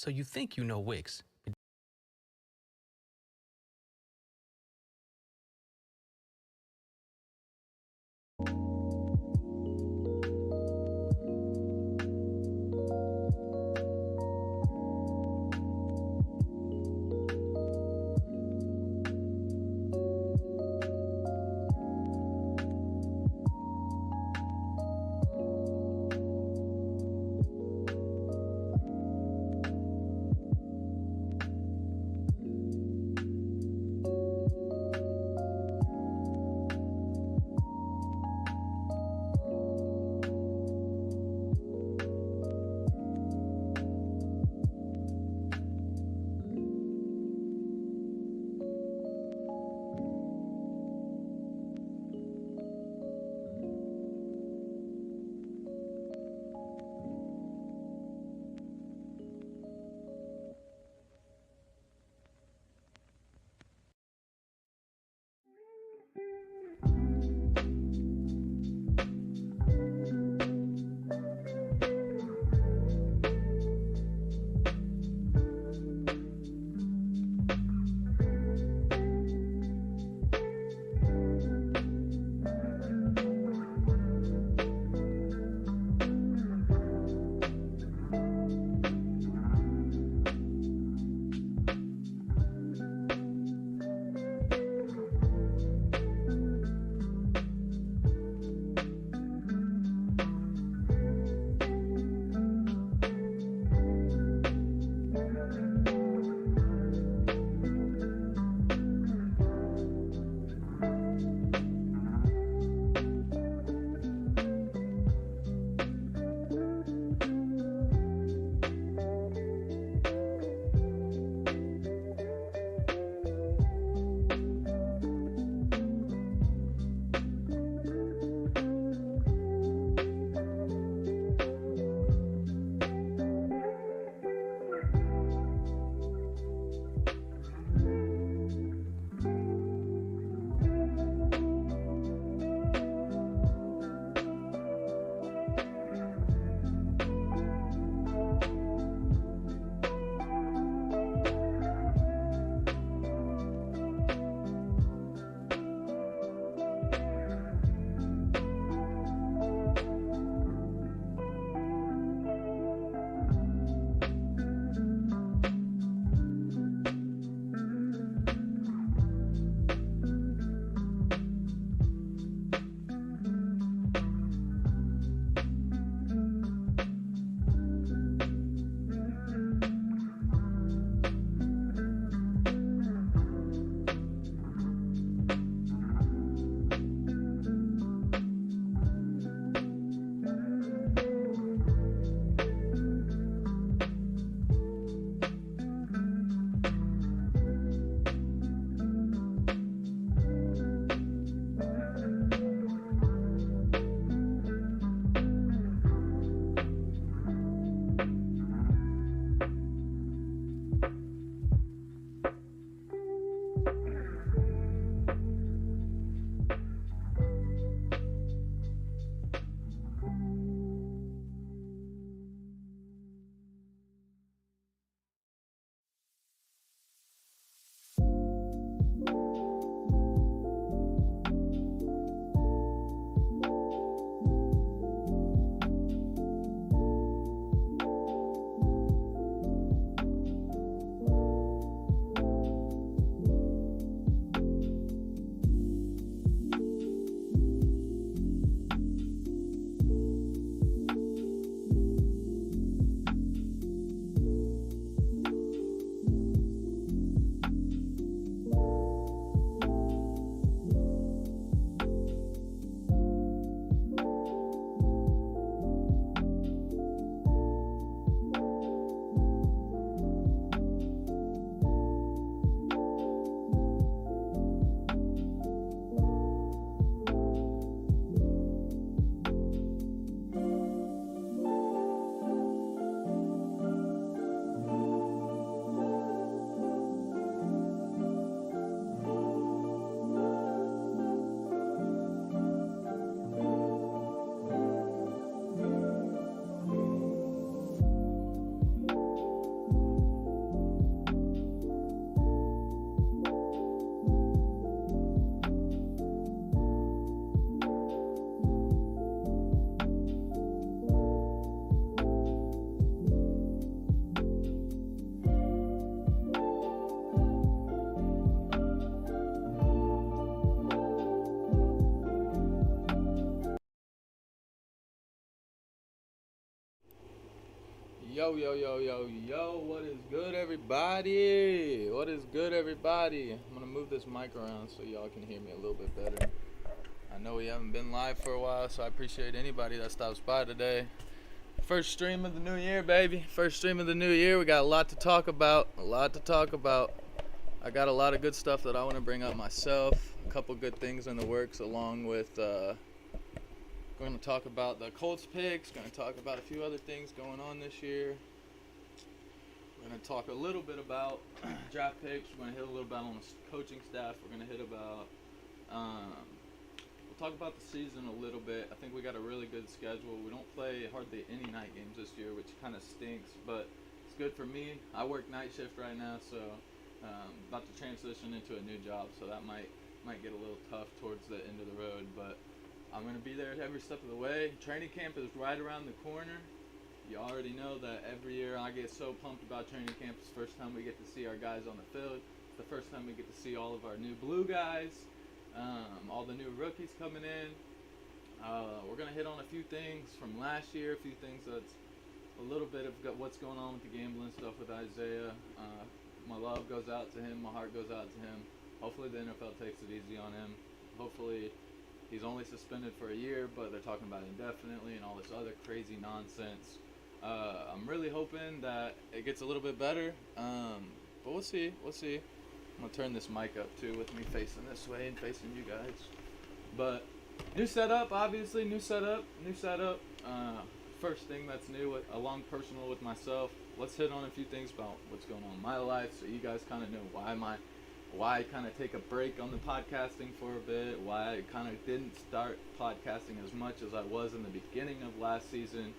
So you think you know Wix. Yo, yo, yo, yo, yo, what is good, everybody? What is good, everybody? I'm gonna move this mic around so y'all can hear me a little bit better. I know we haven't been live for a while, so I appreciate anybody that stops by today. First stream of the new year, baby. First stream of the new year. We got a lot to talk about. I got a lot of good stuff that I want to bring up myself. A couple good things in the works, along with we're going to talk about the Colts picks. Going to talk about a few other things going on this year. We're going to talk a little bit about draft picks. We're going to hit a little bit on the coaching staff. We're going to hit about we'll talk about the season a little bit. I think we got a really good schedule. We don't play hardly any night games this year, which kind of stinks, but it's good for me. I work night shift right now, so about to transition into a new job, so that might get a little tough towards the end of the road, but I'm going to be there every step of the way. Training camp is right around the corner. You already know that every year I get so pumped about training camp. It's the first time we get to see our guys on the field. It's the first time we get to see all of our new blue guys, all the new rookies coming in. We're going to hit on a few things from last year, a few things that's a little bit of what's going on with the gambling stuff with Isaiah. My love goes out to him. My heart goes out to him. Hopefully the NFL takes it easy on him. Hopefully he's only suspended for a year, but they're talking about indefinitely and all this other crazy nonsense. I'm really hoping that it gets a little bit better, but we'll see. I'm gonna turn this mic up too, with me facing this way and facing you guys. But new setup, obviously, new setup. First thing that's new, along personal with myself. Let's hit on a few things about what's going on in my life, so you guys kind of know why I kind of take a break on the podcasting for a bit, why I kind of didn't start podcasting as much as I was in the beginning of last season.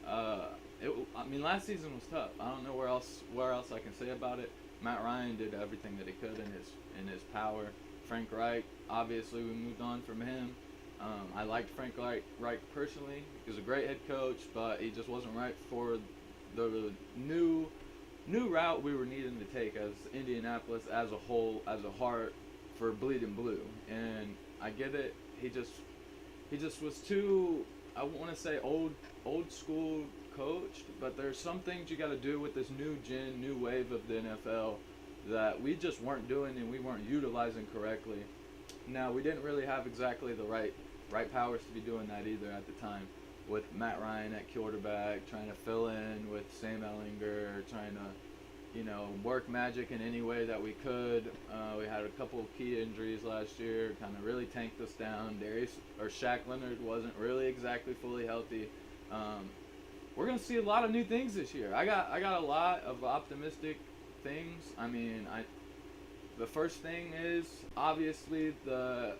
Last season was tough. I don't know where else I can say about it. Matt Ryan did everything that he could in his power. Frank Reich, obviously we moved on from him. I liked Frank Reich personally. He was a great head coach, but he just wasn't right for the new route we were needing to take as Indianapolis as a whole, as a heart for bleeding blue. And I get it. He just was too, I want to say old school coached, but there's some things you got to do with this new wave of the NFL that we just weren't doing and we weren't utilizing correctly. Now, we didn't really have exactly the right powers to be doing that either at the time, with Matt Ryan at quarterback, trying to fill in with Sam Ellinger, trying to, work magic in any way that we could. We had a couple of key injuries last year, kind of really tanked us down. Shaq Leonard wasn't really exactly fully healthy. We're gonna see a lot of new things this year. I got a lot of optimistic things. The first thing is obviously the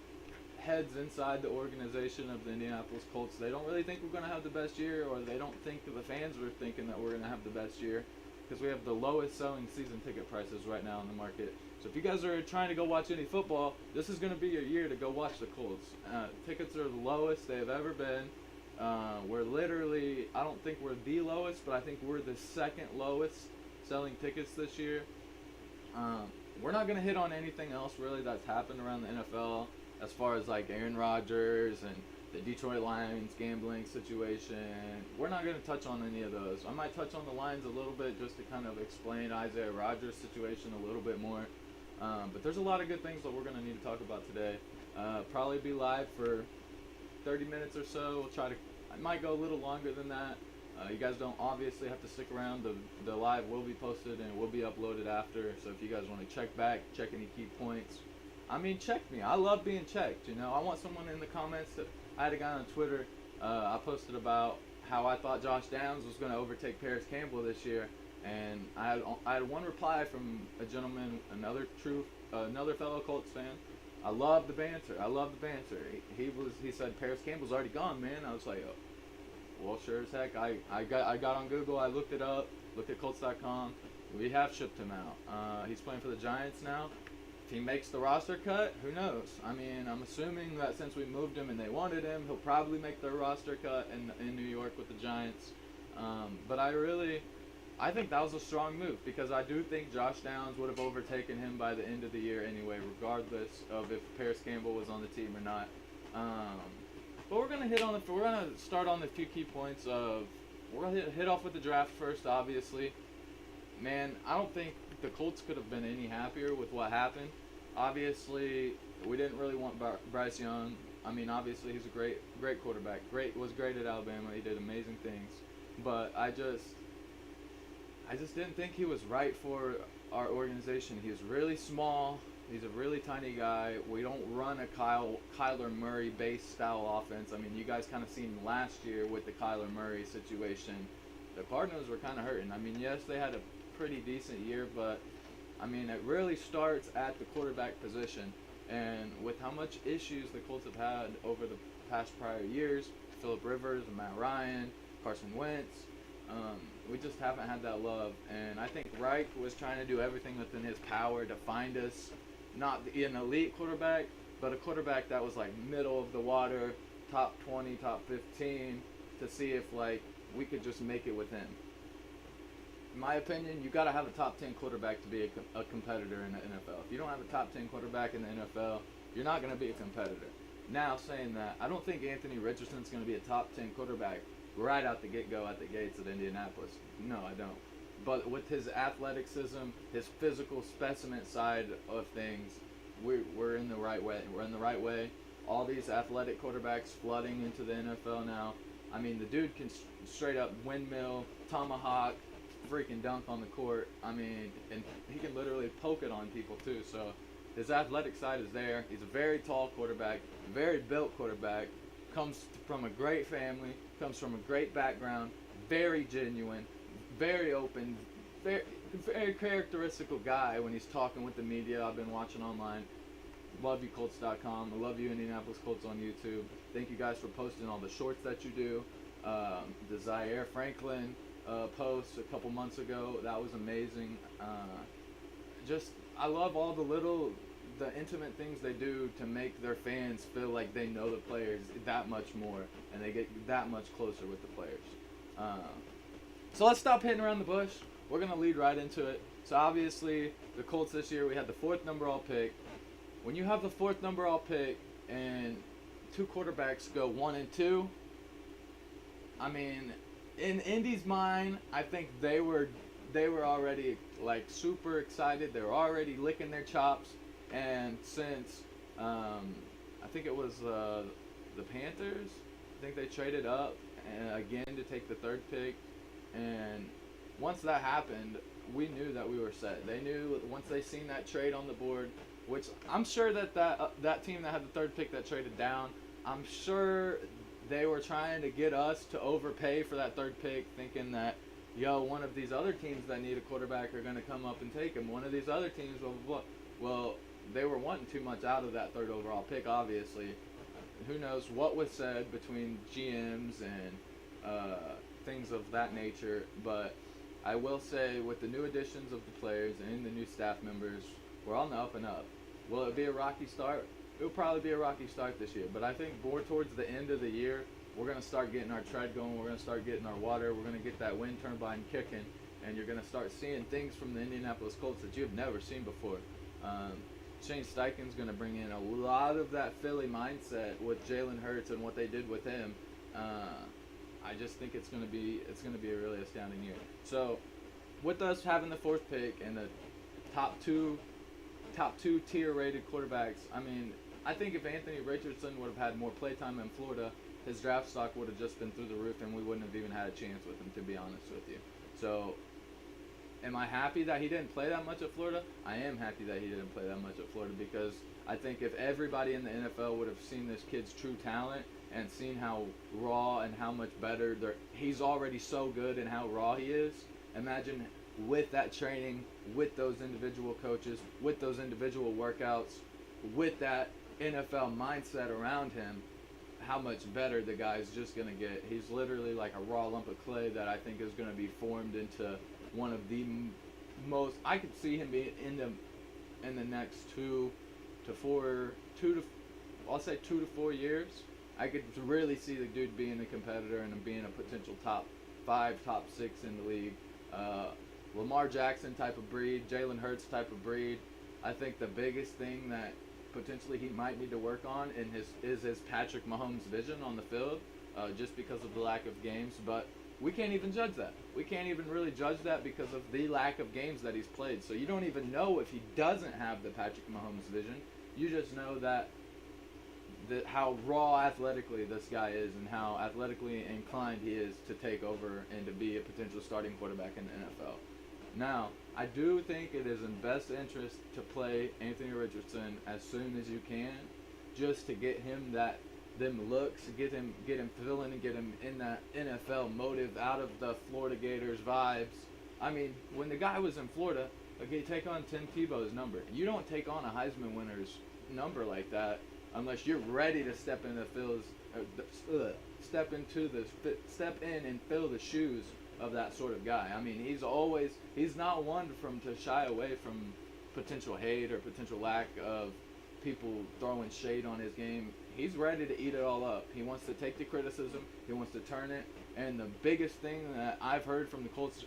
heads inside the organization of the Indianapolis Colts. They don't really think we're going to have the best year, or they don't think the fans are thinking that we're going to have the best year, because we have the lowest selling season ticket prices right now in the market. So if you guys are trying to go watch any football, this is going to be your year to go watch the Colts. Tickets are the lowest they have ever been. We're literally, I don't think we're the lowest, but I think we're the second lowest selling tickets this year. We're not going to hit on anything else really that's happened around the NFL, as far as like Aaron Rodgers and the Detroit Lions gambling situation. We're not going to touch on any of those. I might touch on the Lions a little bit just to kind of explain Isaiah Rodgers' situation a little bit more. But there's a lot of good things that we're going to need to talk about today. Probably be live for 30 minutes or so. I might go a little longer than that. You guys don't obviously have to stick around. The live will be posted and will be uploaded after. So if you guys want to check any key points, check me. I love being checked. I want someone in the comments. I had a guy on Twitter. I posted about how I thought Josh Downs was going to overtake Paris Campbell this year, and I had one reply from a gentleman, another fellow Colts fan. I love the banter. He said Paris Campbell's already gone, man. I was like, oh, well, sure as heck. I got on Google. I looked it up. Looked at Colts.com. We have shipped him out. He's playing for the Giants now. If he makes the roster cut, who knows? I'm assuming that since we moved him and they wanted him, he'll probably make the roster cut in New York with the Giants. But I think that was a strong move, because I do think Josh Downs would have overtaken him by the end of the year anyway, regardless of if Paris Campbell was on the team or not. But we're gonna start on the few key points of we're gonna hit off with the draft first, obviously. Man, I don't think the Colts could have been any happier with what happened. Obviously, we didn't really want Bryce Young. I mean, obviously he's a great quarterback. Was great at Alabama. He did amazing things. But I just didn't think he was right for our organization. He was really small. He's a really tiny guy. We don't run a Kyler Murray based style offense. I mean, you guys kind of seen last year with the Kyler Murray situation. The Cardinals were kind of hurting. I mean, yes, they had a pretty decent year, but I mean, it really starts at the quarterback position. And with how much issues the Colts have had over the past prior years, Phillip Rivers, Matt Ryan, Carson Wentz, we just haven't had that love. And I think Reich was trying to do everything within his power to find us not an elite quarterback, but a quarterback that was like middle of the water, top 20, top 15, to see if like we could just make it with him. In my opinion, you got to have a top 10 quarterback to be a competitor in the NFL. If you don't have a top 10 quarterback in the NFL, you're not going to be a competitor. Now, saying that, I don't think Anthony Richardson's going to be a top 10 quarterback right out the get-go at the gates at Indianapolis. No, I don't. But with his athleticism, his physical specimen side of things, we're in the right way. We're in the right way. All these athletic quarterbacks flooding into the NFL now. I mean, the dude can straight up windmill, tomahawk, freaking dunk on the court. I mean, and he can literally poke it on people too. So his athletic side is there. He's a very tall quarterback, very built quarterback, comes from a great family, comes from a great background, very genuine, very open, very characteristical guy when he's talking with the media. I've been watching online. Love you, Colts.com. I love you, Indianapolis Colts on YouTube. Thank you guys for posting all the shorts that you do. The Zaire Franklin post a couple months ago, that was amazing. I love all the intimate things they do to make their fans feel like they know the players that much more, and they get that much closer with the players. So let's stop hitting around the bush. We're going to lead right into it. So obviously, the Colts this year, we had the 4th overall pick. When you have the 4th overall pick and 2 quarterbacks go 1 and 2, I mean, in Indy's mind, I think they were already like super excited. They were already licking their chops. And since I think it was the Panthers, I think they traded up again to take the 3rd pick. And once that happened, we knew that we were set. They knew once they seen that trade on the board, which I'm sure that team that had the 3rd pick that traded down, I'm sure they were trying to get us to overpay for that 3rd pick, thinking that, one of these other teams that need a quarterback are going to come up and take him. One of these other teams, blah, blah, blah. Well, they were wanting too much out of that 3rd overall pick, obviously. Who knows what was said between GMs and things of that nature, but I will say with the new additions of the players and the new staff members, we're on the up and up. Will it be a rocky start? It'll probably be a rocky start this year, but I think more towards the end of the year, we're going to start getting our tread going, we're going to start getting our water, we're going to get that wind turbine kicking, and you're going to start seeing things from the Indianapolis Colts that you've never seen before. Shane Steichen's going to bring in a lot of that Philly mindset with Jalen Hurts and what they did with him. I just think it's going to be a really astounding year. So, with us having the 4th pick and the top two tier rated quarterbacks, I mean, I think if Anthony Richardson would have had more playtime in Florida, his draft stock would have just been through the roof, and we wouldn't have even had a chance with him, to be honest with you. So, am I happy that he didn't play that much at Florida? I am happy that he didn't play that much at Florida, because I think if everybody in the NFL would have seen this kid's true talent and seen how raw and how much better he's already so good and how raw he is, imagine with that training, with those individual coaches, with those individual workouts, with that NFL mindset around him, how much better the guy's just going to get. He's literally like a raw lump of clay that I think is going to be formed into one of the most. I could see him be in the next 2 to 4 years. I could really see the dude being a competitor and being a potential top 5, top 6 in the league. Lamar Jackson type of breed, Jalen Hurts type of breed. I think the biggest thing that potentially he might need to work on is his Patrick Mahomes vision on the field, just because of the lack of games. But we can't even judge that. We can't even really judge that because of the lack of games that he's played. So you don't even know if he doesn't have the Patrick Mahomes vision. You just know that how raw athletically this guy is and how athletically inclined he is to take over and to be a potential starting quarterback in the NFL. Now, I do think it is in best interest to play Anthony Richardson as soon as you can, just to get him them looks, get him feeling and get him in that NFL motive, out of the Florida Gators vibes. I mean, when the guy was in Florida, okay, take on Tim Tebow's number. You don't take on a Heisman winner's number like that unless you're ready to step in and fill the shoes of that sort of guy. I mean, he's not one to shy away from potential hate or potential lack of people throwing shade on his game. He's ready to eat it all up. He wants to take the criticism. He wants to turn it. And the biggest thing that I've heard from the Colts,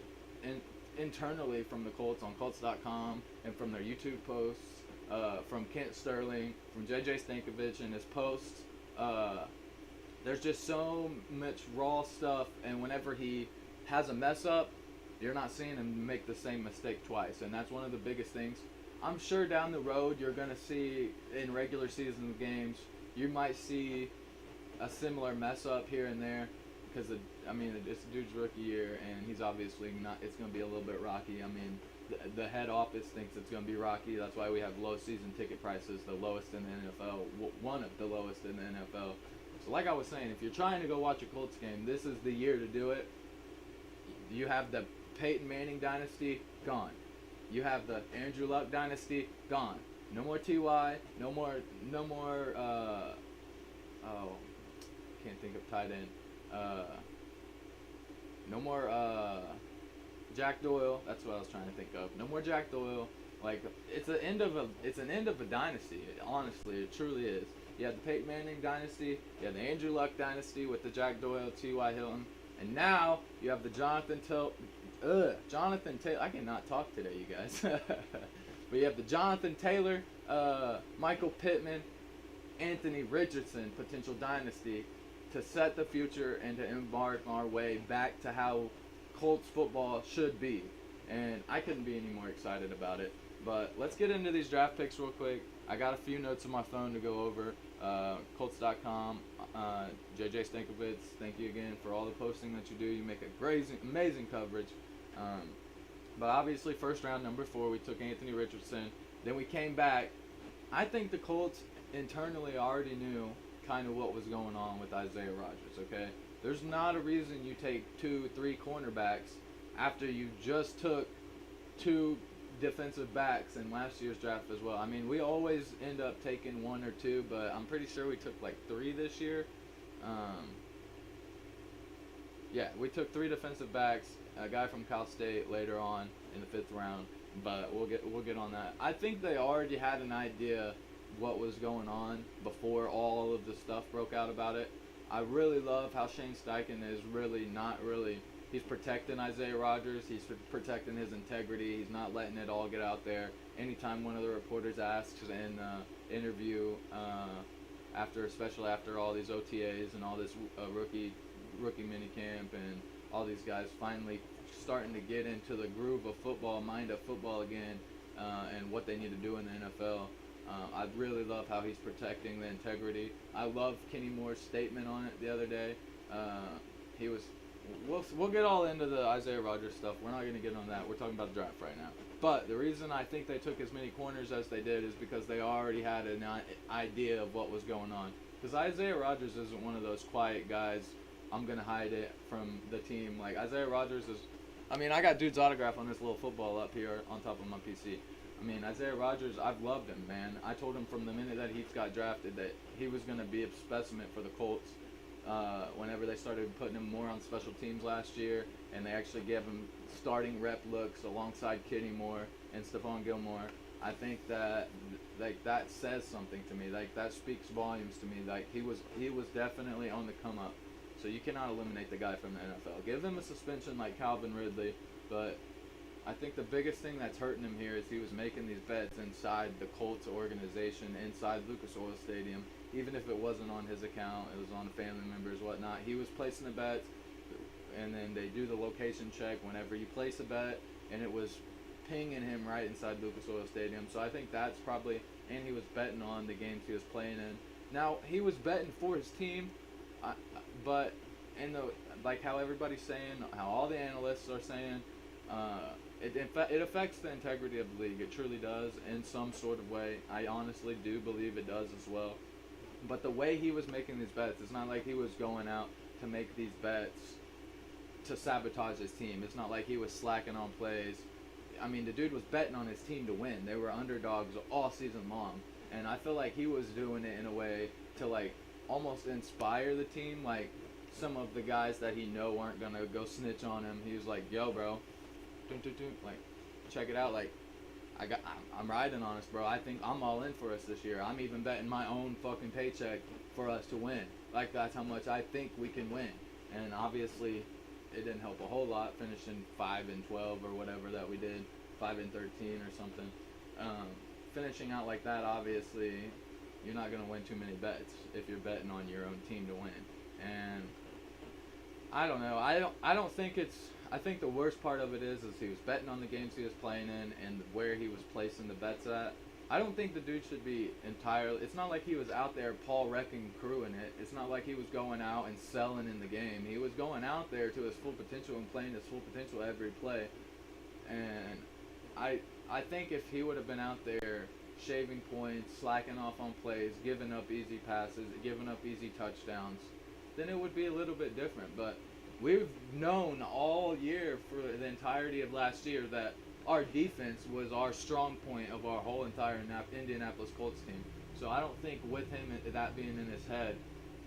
internally from the Colts on Colts.com and from their YouTube posts, from Kent Sterling, from JJ Stankovich and his posts, there's just so much raw stuff. And whenever he has a mess up, you're not seeing him make the same mistake twice. And that's one of the biggest things. I'm sure down the road you're going to see in regular season games, you might see a similar mess up here and there because, it's a dude's rookie year and he's obviously not, it's going to be a little bit rocky. I mean, the head office thinks it's going to be rocky. That's why we have low season ticket prices, the lowest in the NFL, one of the lowest in the NFL. So like I was saying, if you're trying to go watch a Colts game, this is the year to do it. You have the Peyton Manning dynasty gone. You have the Andrew Luck dynasty gone. No more Ty. No more. Can't think of tight end. No more Jack Doyle. That's what I was trying to think of. No more Jack Doyle. Like it's an end of a dynasty. Honestly, it truly is. You had the Peyton Manning dynasty. You had the Andrew Luck dynasty with the Jack Doyle, T.Y. Hilton, and now you have the Jonathan Taylor. I cannot talk today, you guys. But you have the Jonathan Taylor, Michael Pittman, Anthony Richardson potential dynasty to set the future and to embark our way back to how Colts football should be. And I couldn't be any more excited about it. But let's get into these draft picks real quick. I got a few notes on my phone to go over. Colts.com, JJ Stankovich, thank you again for all the posting that you do. You make amazing coverage. But obviously, first round, number 4, we took Anthony Richardson. Then we came back. I think the Colts internally already knew kind of what was going on with Isaiah Rodgers, okay? There's not a reason you take 2-3 cornerbacks after you just took 2 defensive backs in last year's draft as well. I mean, we always end up taking 1 or 2, but I'm pretty sure we took like 3 this year. We took 3 defensive backs, a guy from Cal State later on in the 5th round, but we'll get on that. I think they already had an idea what was going on before all of the stuff broke out about it. I really love how Shane Steichen is he's protecting Isaiah Rodgers, he's protecting his integrity, he's not letting it all get out there. Anytime one of the reporters asks in interview, especially after all these OTAs and all this rookie minicamp and all these guys finally starting to get into the groove of football, mind of football again, and what they need to do in the NFL. I really love how he's protecting the integrity. I love Kenny Moore's statement on it the other day. We'll get all into the Isaiah Rodgers stuff. We're not going to get on that. We're talking about the draft right now. But the reason I think they took as many corners as they did is because they already had an idea of what was going on. Because Isaiah Rodgers isn't one of those quiet guys, I'm going to hide it from the team. Like, Isaiah Rodgers is... I got dude's autograph on this little football up here on top of my PC. Isaiah Rodgers, I've loved him, man. I told him from the minute that he got drafted that he was going to be a specimen for the Colts. Whenever they started putting him more on special teams last year, and they actually gave him starting rep looks alongside Kenny Moore and Stephon Gilmore, I think that that says something to me. That speaks volumes to me. He was definitely on the come up. So you cannot eliminate the guy from the NFL. Give him a suspension like Calvin Ridley, but I think the biggest thing that's hurting him here is he was making these bets inside the Colts organization, inside Lucas Oil Stadium. Even if it wasn't on his account, it was on family members, whatnot. He was placing the bets. and then they do the location check whenever you place a bet, and it was pinging him right inside Lucas Oil Stadium. So I think that's probably, and he was betting on the games he was playing in. Now, he was betting for his team, but in the, like how everybody's saying, how all the analysts are saying, it affects the integrity of the league. It truly does in some sort of way. I honestly do believe it does as well. But the way he was making these bets, it's not like he was going out to make these bets to sabotage his team. It's not like he was slacking on plays. I mean, the dude was betting on his team to win. They were underdogs all season long. And I feel like he was doing it in a way to, like, almost inspire the team. Like, some of the guys that he know aren't going to go snitch on him. He was like, yo, bro, like, check it out. Like, I'm riding on us, bro. I think I'm all in for us this year. I'm even betting my own fucking paycheck for us to win. Like, that's how much I think we can win. And obviously, it didn't help a whole lot finishing 5-12 or whatever that we did, 5-13 or something. Finishing out like that, obviously, you're not going to win too many bets if you're betting on your own team to win. And I don't know. I don't think it's. I think the worst part of it is he was betting on the games he was playing in and where he was placing the bets at. I don't think the dude should be entirely. It's not like he was out there Paul wrecking crewing it. It's not like he was going out and selling in the game. He was going out there to his full potential and playing his full potential every play. And I think if he would have been out there shaving points, slacking off on plays, giving up easy passes, giving up easy touchdowns, then it would be a little bit different. But we've known all year for the entirety of last year that our defense was our strong point of our whole entire Indianapolis Colts team. So I don't think with him, that being in his head,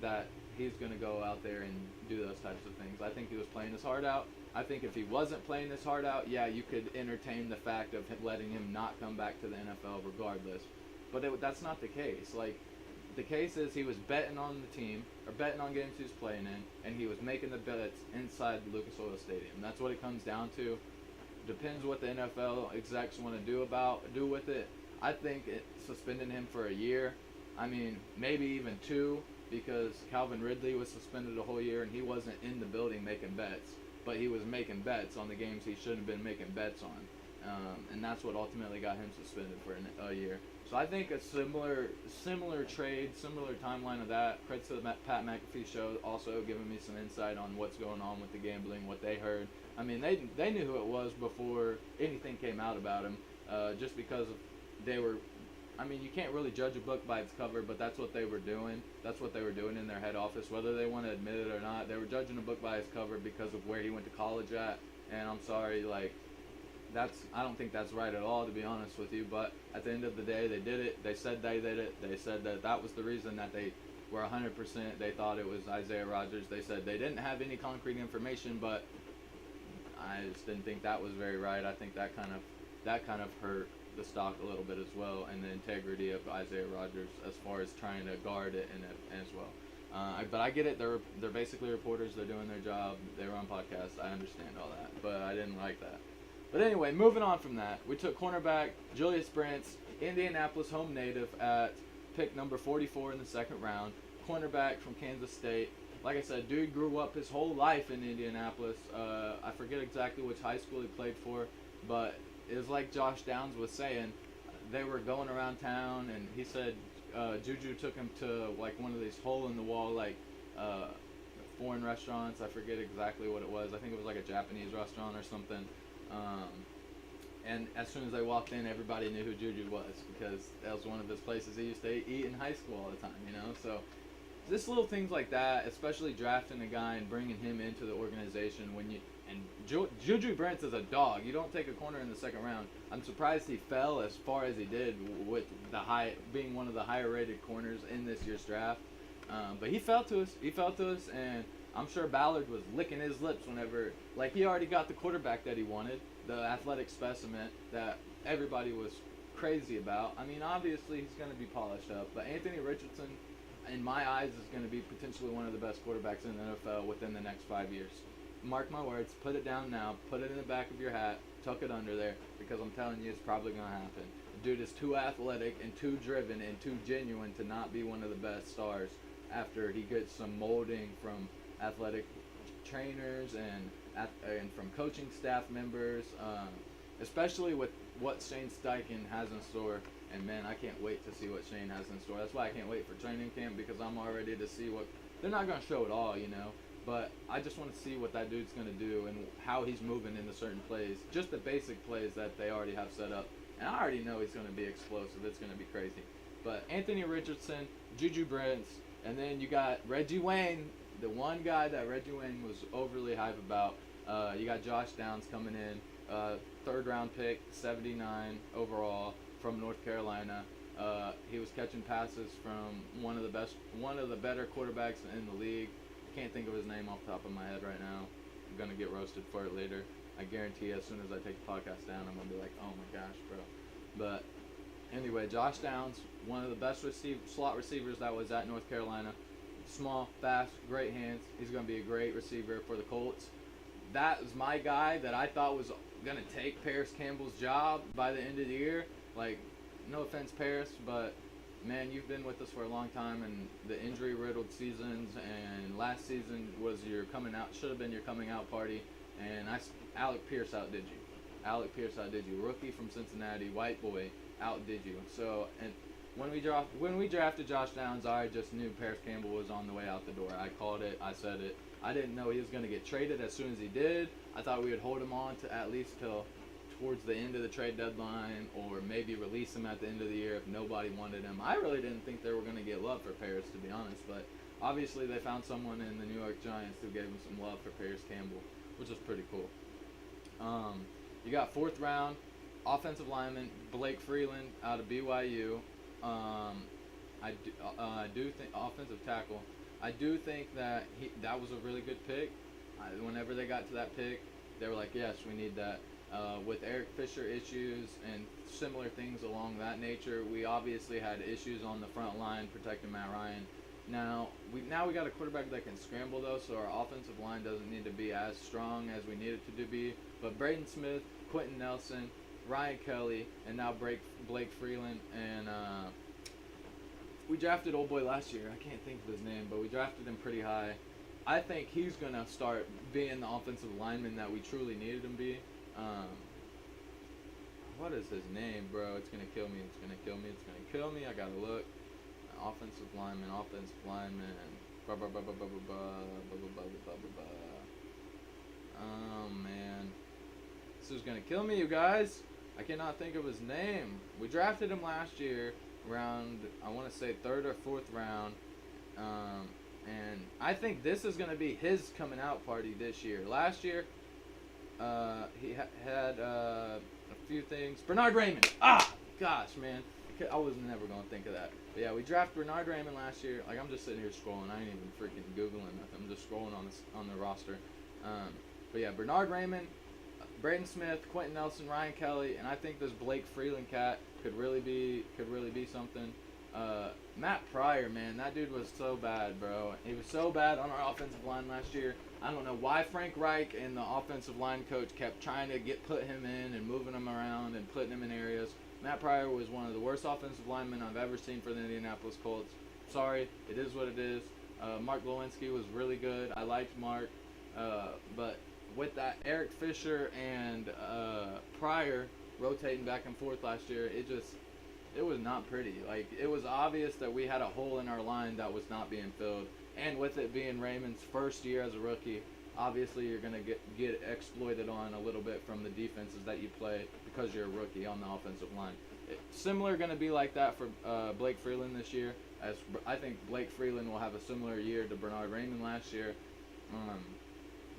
that he's going to go out there and do those types of things. I think he was playing his heart out. I think if he wasn't playing his heart out, yeah, you could entertain the fact of letting him not come back to the NFL regardless. But that's not the case. Like, the case is he was betting on the team, or betting on games he was playing in, and he was making the bets inside the Lucas Oil Stadium. That's what it comes down to. Depends what the NFL execs want to do with it. I think suspending him for a year, I mean, maybe even 2, because Calvin Ridley was suspended a whole year and he wasn't in the building making bets, but he was making bets on the games he shouldn't have been making bets on, and that's what ultimately got him suspended for a year. So I think a similar trade, similar timeline of that. Credit to the Pat McAfee show also giving me some insight on what's going on with the gambling, what they heard. I mean, they knew who it was before anything came out about him, just because they were. I mean, you can't really judge a book by its cover, but that's what they were doing. That's what they were doing in their head office, whether they want to admit it or not. They were judging a book by its cover because of where he went to college at. And I'm sorry, like, I don't think that's right at all, to be honest with you. But at the end of the day, they did it. They said they did it. They said that was the reason that they were 100%. They thought it was Isaiah Rodgers. They said they didn't have any concrete information, but I just didn't think that was very right. I think that kind of hurt the stock a little bit as well, and the integrity of Isaiah Rodgers as far as trying to guard it and as well. But I get it. They're basically reporters. They're doing their job. They were on podcasts. I understand all that, but I didn't like that. But anyway, moving on from that, we took cornerback Julius Brents, Indianapolis home native, at pick number 44 in the second round. Cornerback from Kansas State. Like I said, dude grew up his whole life in Indianapolis. I forget exactly which high school he played for, but it was like Josh Downs was saying. They were going around town, and he said Juju took him to like one of these hole-in-the-wall like foreign restaurants. I forget exactly what it was. I think it was like a Japanese restaurant or something. And as soon as they walked in, everybody knew who Juju was, because that was one of his places he used to eat in high school all the time, you know? So just little things like that, especially drafting a guy and bringing him into the organization Juju Brents is a dog. You don't take a corner in the second round. I'm surprised he fell as far as he did with being one of the higher rated corners in this year's draft. But he fell to us, and I'm sure Ballard was licking his lips whenever, like, he already got the quarterback that he wanted, the athletic specimen that everybody was crazy about. I mean, obviously he's going to be polished up, but Anthony Richardson, in my eyes, is going to be potentially one of the best quarterbacks in the NFL within the next 5 years. Mark my words, put it down now, put it in the back of your hat, tuck it under there, because I'm telling you, it's probably going to happen. The dude is too athletic and too driven and too genuine to not be one of the best stars after he gets some molding from athletic trainers and from coaching staff members, especially with what Shane Steichen has in store. And man, I can't wait to see what Shane has in store. That's why I can't wait for training camp, because I'm all ready to see what they're not going to show it all, but I just want to see what that dude's going to do and how he's moving into certain plays, just the basic plays that they already have set up. And I already know he's going to be explosive. It's going to be crazy. But Anthony Richardson, Juju Brents, and then you got Reggie Wayne, the one guy that Reggie Wayne was overly hype about. You got Josh Downs coming in, third round pick, 79 overall from North Carolina. He was catching passes from one of the better quarterbacks in the league. I can't think of his name off the top of my head right now. I'm gonna get roasted for it later. I guarantee as soon as I take the podcast down, I'm gonna be like, oh my gosh, bro. But anyway, Josh Downs, one of the best slot receivers that was at North Carolina. Small, fast, great hands. He's gonna be a great receiver for the Colts. That was my guy that I thought was gonna take Paris Campbell's job by the end of the year. Like, no offense, Paris, but man, you've been with us for a long time, and the injury-riddled seasons, and last season was should have been your coming out party, and Alec Pierce outdid you. Alec Pierce outdid you. Rookie from Cincinnati, white boy, outdid you. So, and when we drafted Josh Downs, I just knew Paris Campbell was on the way out the door. I called it. I said it. I didn't know he was going to get traded as soon as he did. I thought we would hold him on to at least till towards the end of the trade deadline, or maybe release him at the end of the year if nobody wanted him. I really didn't think they were going to get love for Paris, to be honest, but obviously they found someone in the New York Giants who gave him some love for Paris Campbell, which was pretty cool. You got fourth round offensive lineman Blake Freeland out of BYU. I do think offensive tackle. I do think that that was a really good pick. Whenever they got to that pick, they were like, yes, we need that. With Eric Fisher issues and similar things along that nature, we obviously had issues on the front line protecting Matt Ryan. Now we got a quarterback that can scramble, though, so our offensive line doesn't need to be as strong as we need it to be. But Braden Smith, Quentin Nelson, Ryan Kelly, and now Blake Freeland, and we drafted old boy last year. I can't think of his name, but we drafted him pretty high. I think he's going to start being the offensive lineman that we truly needed him to be. What is his name, bro? It's gonna kill me. It's gonna kill me. It's gonna kill me. I gotta look. Offensive lineman. Oh man, this is gonna kill me, you guys. I cannot think of his name. We drafted him last year, around I want to say third or fourth round, and I think this is gonna be his coming out party this year. Last year. He had a few things. Bernard Raymond. Gosh, man. I was never going to think of that. But yeah, we drafted Bernard Raymond last year. Like, I'm just sitting here scrolling. I ain't even freaking Googling nothing. I'm just scrolling on the roster. But yeah, Bernard Raymond, Braden Smith, Quentin Nelson, Ryan Kelly, and I think this Blake Freeland cat could really be something. Matt Pryor, man, that dude was so bad, bro. He was so bad on our offensive line last year. I don't know why Frank Reich and the offensive line coach kept trying to put him in and moving him around and putting him in areas. Matt Pryor was one of the worst offensive linemen I've ever seen for the Indianapolis Colts. Sorry, it is what it is. Mark Lewinsky was really good. I liked Mark. But with that Eric Fisher and Pryor rotating back and forth last year, it was not pretty. Like, it was obvious that we had a hole in our line that was not being filled. And with it being Raymond's first year as a rookie, obviously you're going to get exploited on a little bit from the defenses that you play because you're a rookie on the offensive line. Similar going to be like that for Blake Freeland this year. As I think Blake Freeland will have a similar year to Bernard Raymond last year.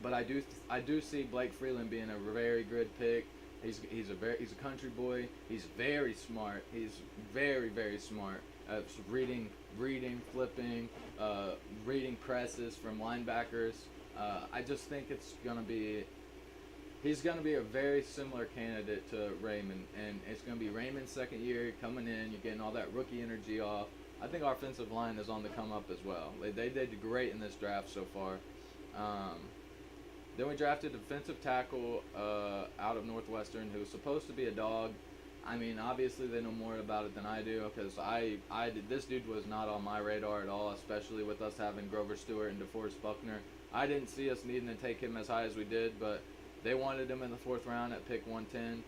But I do see Blake Freeland being a very good pick. He's a country boy. He's very smart. He's very, very smart. Reading, flipping, reading presses from linebackers. I just think he's gonna be a very similar candidate to Raymond, and it's gonna be Raymond's second year coming in. You're getting all that rookie energy off. I think our offensive line is on the come up as well. They did great in this draft so far. Then we drafted a defensive tackle out of Northwestern who was supposed to be a dog. I mean, obviously they know more about it than I do, because this dude was not on my radar at all, especially with us having Grover Stewart and DeForest Buckner. I didn't see us needing to take him as high as we did, but they wanted him in the 4th round at pick 110.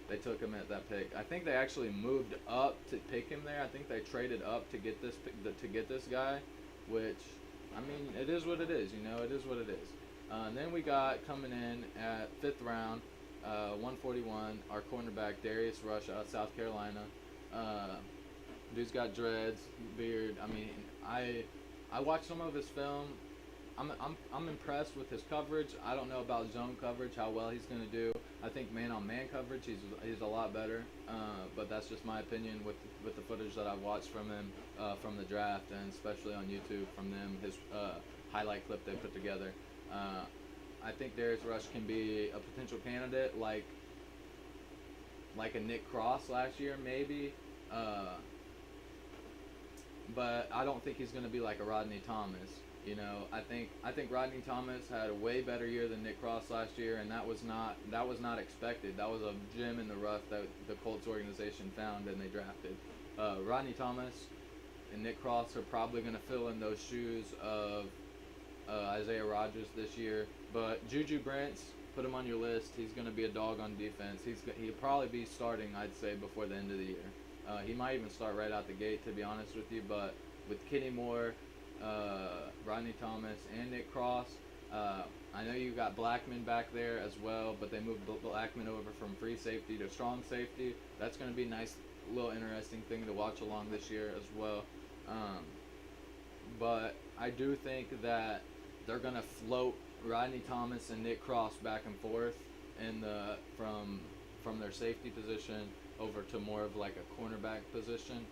They took him at that pick. I think they actually moved up to pick him there. I think they traded up to get this guy, which, I mean, it is what it is. You know, it is what it is. And then we got coming in at 5th round, 141, our cornerback Darius Rush out of South Carolina. Dude's got dreads, beard. I mean, I watched some of his film. I'm impressed with his coverage. I don't know about zone coverage, how well he's gonna do. I think man-on-man coverage, he's a lot better. But that's just my opinion with the footage that I've watched from him from the draft, and especially on YouTube from them, his highlight clip they put together. I think Darius Rush can be a potential candidate, like a Nick Cross last year, maybe. But I don't think he's going to be like a Rodney Thomas. You know, I think Rodney Thomas had a way better year than Nick Cross last year, and that was not expected. That was a gem in the rough that the Colts organization found and they drafted. Rodney Thomas and Nick Cross are probably going to fill in those shoes of Isaiah Rodgers this year. But Juju Brents, put him on your list. He's going to be a dog on defense. He'll probably be starting, I'd say, before the end of the year. He might even start right out the gate, to be honest with you. But with Kenny Moore, Rodney Thomas, and Nick Cross, I know you got Blackman back there as well, but they moved Blackman over from free safety to strong safety. That's going to be a nice, little interesting thing to watch along this year as well. But I do think that they're going to float Rodney Thomas and Nick Cross back and forth from their safety position over to more of like a cornerback position.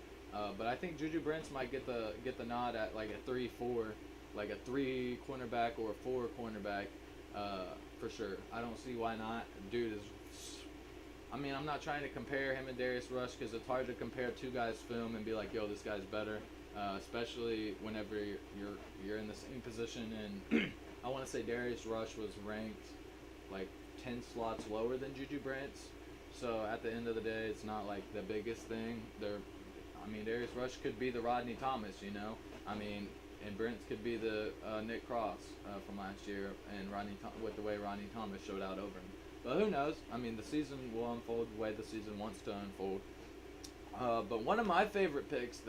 But I think Juju Brents might get the nod at like a 3-4, like a 3 cornerback or a 4 cornerback, for sure. I don't see why not. Dude is, I mean, I'm not trying to compare him and Darius Rush because it's hard to compare two guys' film and be like, yo, this guy's better, especially whenever you're in the same position. And I want to say Darius Rush was ranked like 10 slots lower than Juju Brents. So at the end of the day, it's not like the biggest thing. Darius Rush could be the Rodney Thomas, you know. And Brents could be the Nick Cross from last year, and with the way Rodney Thomas showed out over him. But who knows? I mean, the season will unfold the way the season wants to unfold. But one of my favorite picks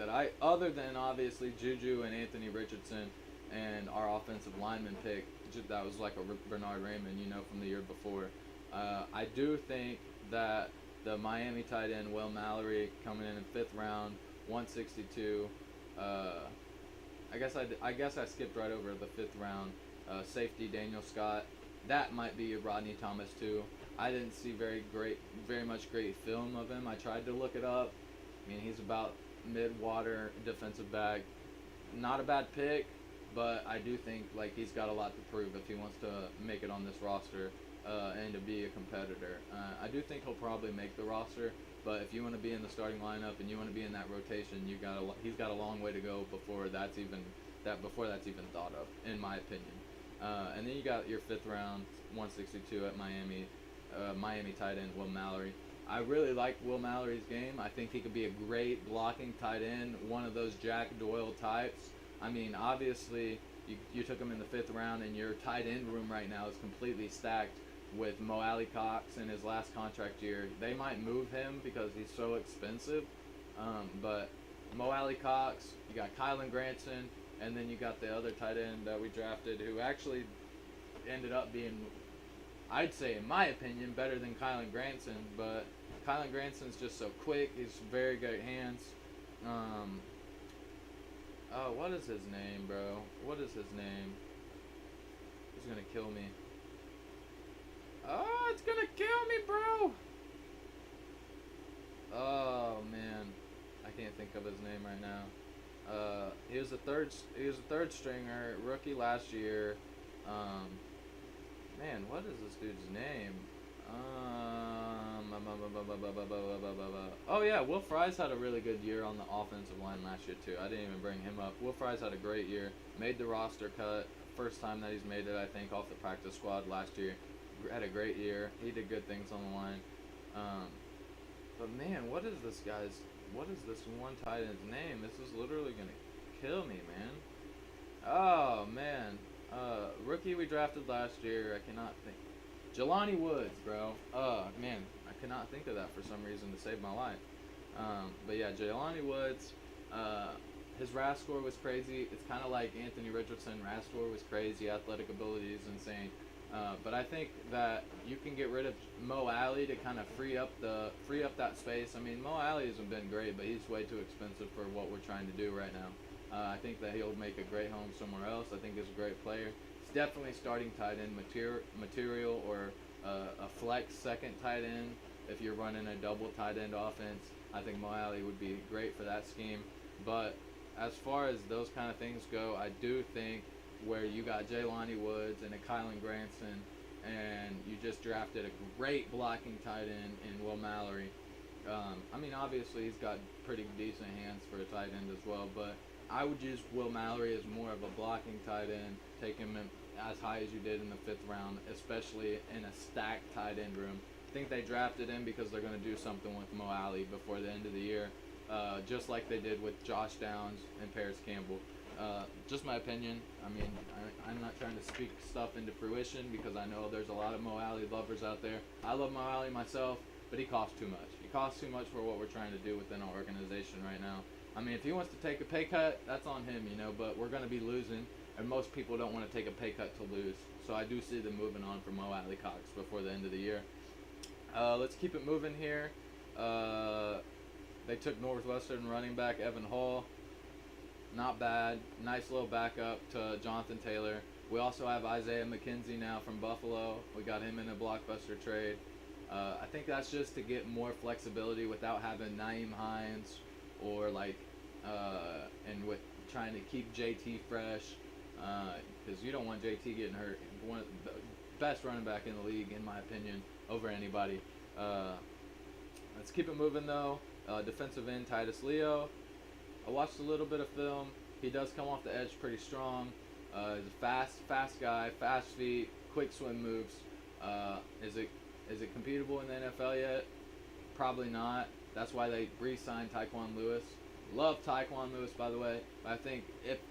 other than obviously Juju and Anthony Richardson and our offensive lineman pick, that was like a Bernard Raymond, you know, from the year before. I do think that the Miami tight end Will Mallory coming in 5th round, 162. I guess I skipped right over the 5th round. Safety Daniel Scott. That might be Rodney Thomas too. I didn't see very much great film of him. I tried to look it up. I mean, he's about mid-water defensive back. Not a bad pick, but I do think like he's got a lot to prove if he wants to make it on this roster. And to be a competitor. I do think he'll probably make the roster, but if you want to be in the starting lineup and you want to be in that rotation, he's got a long way to go before that's even thought of, in my opinion. And then you got your 5th round, 162 at Miami tight end Will Mallory. I really like Will Mallory's game. I think he could be a great blocking tight end, one of those Jack Doyle types. I mean, obviously, you took him in the 5th round, and your tight end room right now is completely stacked with Mo Alley Cox in his last contract year. They might move him because he's so expensive, but Mo Alley Cox, you got Kylan Granson, and then you got the other tight end that we drafted who actually ended up being, I'd say in my opinion, better than Kylan Granson, but Kylan Granson's just so quick. He's very good hands. What is his name, bro? What is his name? He's gonna kill me. Oh, it's gonna kill me, bro! Oh man, I can't think of his name right now. He was a third stringer, rookie last year. Man, what is this dude's name? Oh yeah, Will Fries had a really good year on the offensive line last year too. I didn't even bring him up. Will Fries had a great year. Made the roster cut. First time that he's made it, I think, off the practice squad last year. Had a great year. He did good things on the line. But man, what is this one tight end's name? This is literally gonna kill me, man. Oh man. Rookie we drafted last year. I cannot think. Jelani Woods, bro. Man, I cannot think of that for some reason to save my life. But yeah, Jelani Woods. Uh, his RAS score was crazy. It's kind of like Anthony Richardson. RAS score was crazy. Athletic ability is insane. But I think that you can get rid of Mo Alley to kind of free up that space. I mean, Mo Alley hasn't been great, but he's way too expensive for what we're trying to do right now. I think that he'll make a great home somewhere else. I think he's a great player. He's definitely starting tight end material or a flex second tight end if you're running a double tight end offense. I think Mo Alley would be great for that scheme. But as far as those kind of things go, I do think where you got Jelani Woods and a Kylan Granson, and you just drafted a great blocking tight end in Will Mallory. I mean, obviously he's got pretty decent hands for a tight end as well, but I would use Will Mallory as more of a blocking tight end. Take him as high as you did in the 5th round, especially in a stacked tight end room. I think they drafted him because they're going to do something with Mo Alley before the end of the year, just like they did with Josh Downs and Paris Campbell. Just my opinion. I mean, I'm not trying to speak stuff into fruition because I know there's a lot of Mo Alley lovers out there. I love Mo Alley myself, but he costs too much. He costs too much for what we're trying to do within our organization right now. I mean, if he wants to take a pay cut, that's on him, but we're going to be losing, and most people don't want to take a pay cut to lose. So I do see them moving on from Mo Alley Cox before the end of the year. Let's keep it moving here. They took Northwestern running back Evan Hall. Not bad. Nice little backup to Jonathan Taylor. We also have Isaiah McKenzie now from Buffalo. We got him in a blockbuster trade. I think that's just to get more flexibility without having Naeem Hines or and with trying to keep JT fresh, because you don't want JT getting hurt. One of the best running back in the league, in my opinion, over anybody. Let's keep it moving though. Defensive end Titus Leo. I watched a little bit of film. He does come off the edge pretty strong. He's a fast guy, fast feet, quick swim moves. Is it computable in the NFL yet? Probably not. That's why they re-signed Tyquan Lewis. Love Tyquan Lewis, by the way. But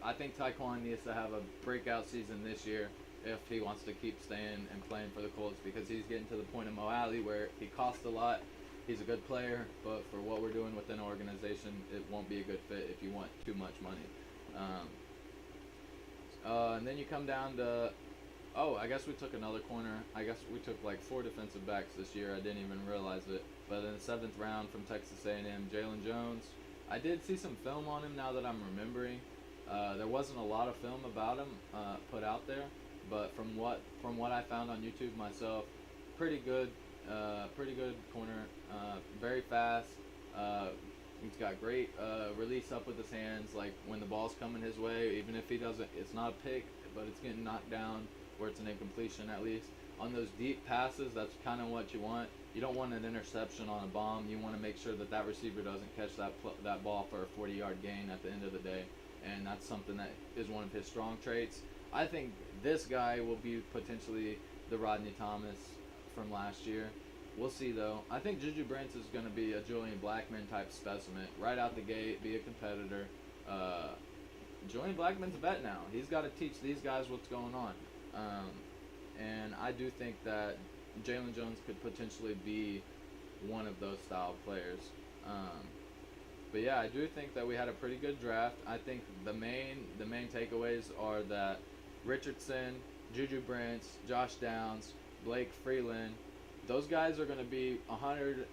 I think Tyquan needs to have a breakout season this year if he wants to keep staying and playing for the Colts, because he's getting to the point of Mo Alley where he costs a lot. He's a good player, but for what we're doing within our organization, it won't be a good fit if you want too much money. And then you come down to, I guess we took another corner. I guess we took like 4 defensive backs this year. I didn't even realize it. But in the 7th round from Texas A&M, Jalen Jones. I did see some film on him now that I'm remembering. There wasn't a lot of film about him put out there, but from what I found on YouTube myself, pretty good corner, very fast. He's got great release up with his hands, like when the ball's coming his way, even if he doesn't, it's not a pick, but it's getting knocked down where it's an incompletion at least. On those deep passes, that's kind of what you want. You don't want an interception on a bomb. You want to make sure that receiver doesn't catch that ball for a 40-yard gain at the end of the day, and that's something that is one of his strong traits. I think this guy will be potentially the Rodney Thomas from last year. We'll see, though. I think Juju Brents is going to be a Julian Blackmon type specimen. Right out the gate, be a competitor. Julian Blackmon's a vet now. He's got to teach these guys what's going on. And I do think that Jalen Jones could potentially be one of those style players. But yeah, I do think that we had a pretty good draft. I think the main takeaways are that Richardson, Juju Brents, Josh Downs, Blake Freeland, those guys are going to be 110%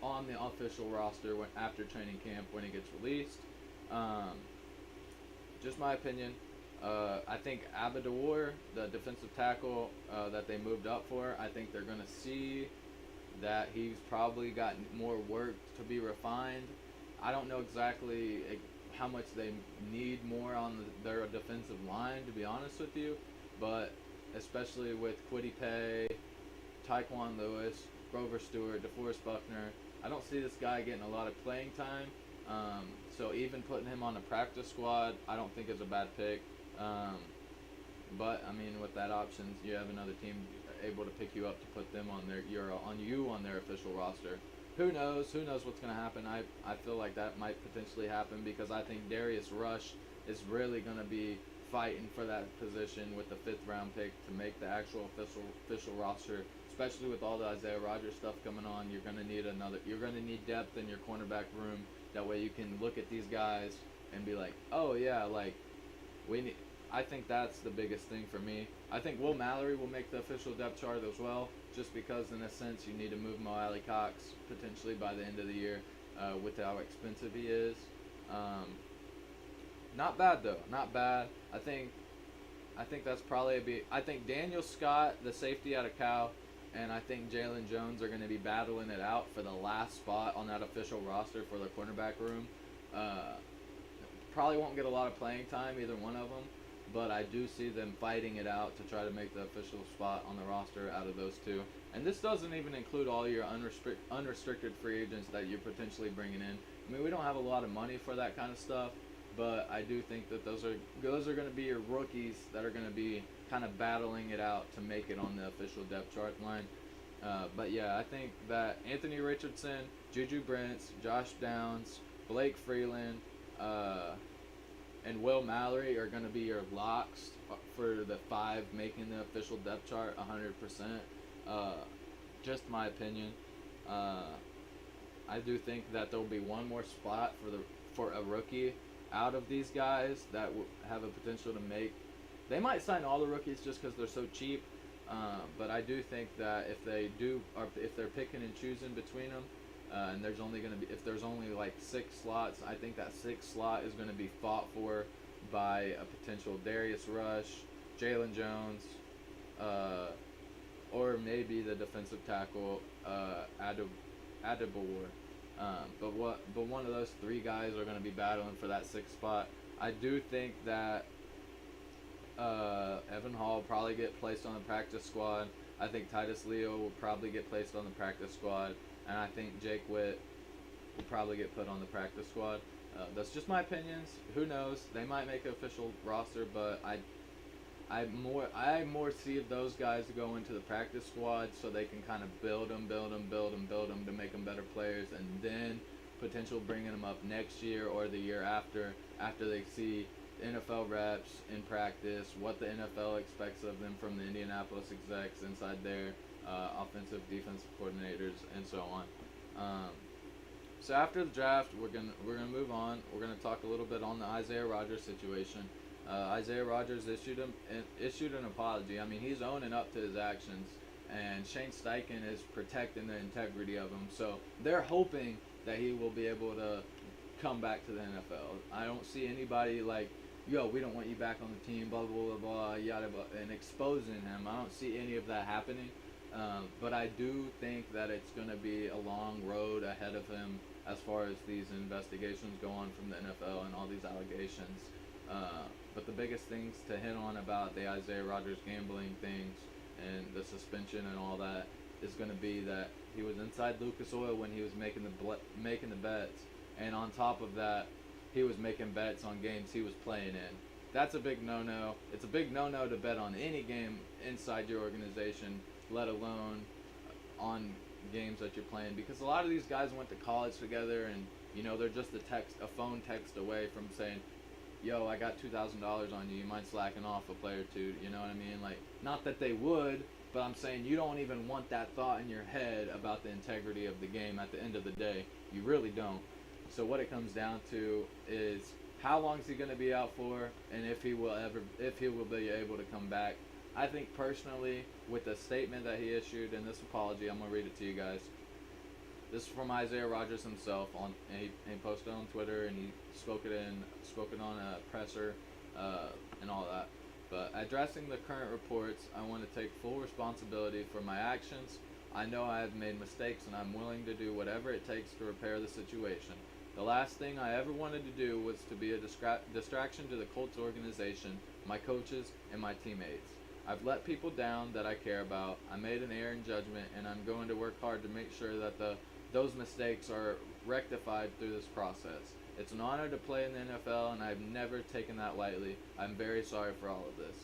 on the official roster after training camp when it gets released. Just my opinion. I think Abadawar, the defensive tackle that they moved up for, I think they're going to see that he's probably got more work to be refined. I don't know exactly how much they need more on their defensive line, to be honest with you, but especially with Kwity Paye, Tyquan Lewis, Grover Stewart, DeForest Buckner, I don't see this guy getting a lot of playing time. So even putting him on the practice squad, I don't think is a bad pick. But I mean, with that option, you have another team able to pick you up to put them on their official roster. Who knows what's going to happen. I feel like that might potentially happen because I think Darius Rush is really going to be fighting for that position with the 5th-round pick to make the actual official roster. Especially with all the Isaiah Rodgers stuff coming on, you're gonna need depth in your cornerback room. That way you can look at these guys and be like, oh yeah, like we need. I think that's the biggest thing for me. I think Will Mallory will make the official depth chart as well, just because in a sense you need to move Mo Alley Cox potentially by the end of the year with how expensive he is. Not bad though, not bad. I think that's probably I think Daniel Scott, the safety out of Cal, and I think Jalen Jones are going to be battling it out for the last spot on that official roster for the cornerback room. Probably won't get a lot of playing time, either one of them, but I do see them fighting it out to try to make the official spot on the roster out of those two. And this doesn't even include all your unrestricted free agents that you're potentially bringing in. I mean, we don't have a lot of money for that kind of stuff, but I do think that those are going to be your rookies that are going to be kind of battling it out to make it on the official depth chart line. But yeah, I think that Anthony Richardson, Juju Brents, Josh Downs, Blake Freeland, and Will Mallory are going to be your locks for the 5 making the official depth chart 100%. Just my opinion. I do think that there will be one more spot for a rookie out of these guys that have a potential to make. They might sign all the rookies just because they're so cheap, but I do think that if they're picking and choosing between them, and if there's only like 6 slots, I think that 6th slot is going to be fought for by a potential Darius Rush, Jalen Jones, or maybe the defensive tackle Adebawar. But one of those 3 guys are going to be battling for that 6th spot. I do think that Evan Hall will probably get placed on the practice squad. I think Titus Leo will probably get placed on the practice squad. And I think Jake Witt will probably get put on the practice squad. That's just my opinions. Who knows? They might make an official roster, but I more see those guys to go into the practice squad so they can kind of build them to make them better players, and then potential bringing them up next year or the year after they see NFL reps in practice, what the NFL expects of them from the Indianapolis execs inside their offensive, defensive coordinators, and so on. So after the draft, we're gonna move on. We're gonna talk a little bit on the Isaiah Rodgers situation. Isaiah Rodgers issued an apology. I mean, he's owning up to his actions, and Shane Steichen is protecting the integrity of him. So they're hoping that he will be able to come back to the NFL. I don't see anybody like, yo, we don't want you back on the team, blah, blah, blah, blah, yada, blah, and exposing him. I don't see any of that happening. But I do think that it's going to be a long road ahead of him as far as these investigations go on from the NFL and all these allegations. But the biggest things to hit on about the Isaiah Rodgers gambling things and the suspension and all that is going to be that he was inside Lucas Oil when he was making the bets, and on top of that, he was making bets on games he was playing in. That's a big no-no. It's a big no-no to bet on any game inside your organization, let alone on games that you're playing, because a lot of these guys went to college together, and they're just a phone text away from saying, yo, I got $2,000 on you, you mind slacking off a play or two, you know what I mean? Like, not that they would, but I'm saying you don't even want that thought in your head about the integrity of the game at the end of the day. You really don't. So what it comes down to is how long is he going to be out for, and if he will be able to come back. I think personally, with the statement that he issued and this apology, I'm going to read it to you guys. This is from Isaiah Rodgers himself. He posted on Twitter, and he spoke it on a presser and all that. But addressing the current reports, I want to take full responsibility for my actions. I know I have made mistakes, and I'm willing to do whatever it takes to repair the situation. The last thing I ever wanted to do was to be a distraction to the Colts organization, my coaches, and my teammates. I've let people down that I care about. I made an error in judgment, and I'm going to work hard to make sure that those mistakes are rectified through this process. It's an honor to play in the NFL, and I've never taken that lightly. I'm very sorry for all of this.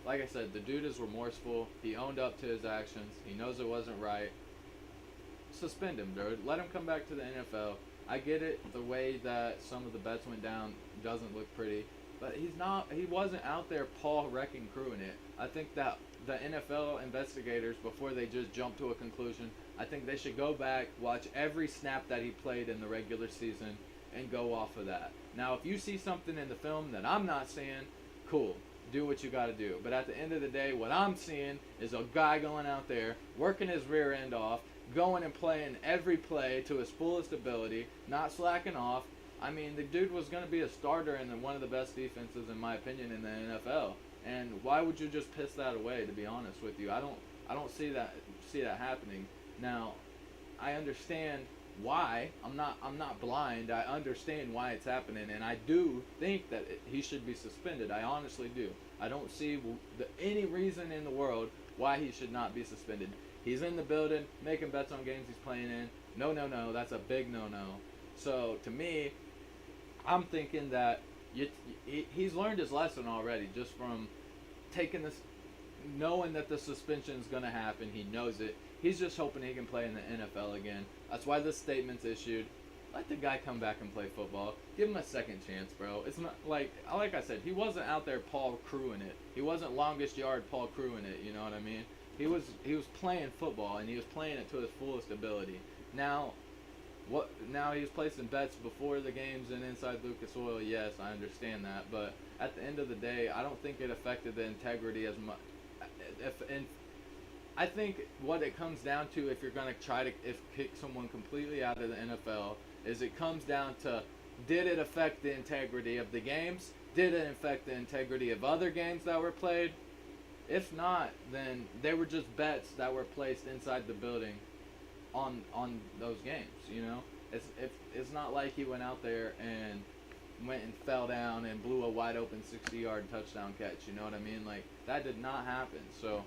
Like I said, the dude is remorseful. He owned up to his actions. He knows it wasn't right. Suspend him, dude. Let him come back to the NFL. I get it. The way that some of the bets went down doesn't look pretty. but he's not. He wasn't out there Paul wrecking crewing it. I think that the NFL investigators, before they just jump to a conclusion, I think they should go back, watch every snap that he played in the regular season, and go off of that. Now, if you see something in the film that I'm not seeing, cool. Do what you got to do. But at the end of the day, what I'm seeing is a guy going out there, working his rear end off, going and playing every play to his fullest ability, not slacking off. I mean, the dude was going to be a starter in one of the best defenses, in my opinion, in the NFL. And why would you just piss that away? To be honest with you, I don't see that happening. Now, I understand why. I'm not blind. I understand why it's happening, and I do think that he should be suspended. I honestly do. I don't see any reason in the world why he should not be suspended. He's in the building, making bets on games he's playing in. No, that's a big no. So to me, I'm thinking that he's learned his lesson already, just from taking this, knowing that the suspension is going to happen. He knows it. He's just hoping he can play in the NFL again. That's why this statement's issued. Let the guy come back and play football. Give him a second chance, bro. It's not like I said, he wasn't out there Paul crewing it. He wasn't longest yard Paul crewing it, you know what I mean? He was playing football, and he was playing it to his fullest ability. Now he was placing bets before the games and inside Lucas Oil. Yes, I understand that, but at the end of the day, I don't think it affected the integrity as much. I think what it comes down to, if you're going to try to kick someone completely out of the NFL, is it comes down to, did it affect the integrity of the games? Did it affect the integrity of other games that were played? If not, then they were just bets that were placed inside the building on those games, you know? It's not like he went out there and went and fell down and blew a wide open 60-yard touchdown catch, you know what I mean? Like, that did not happen. So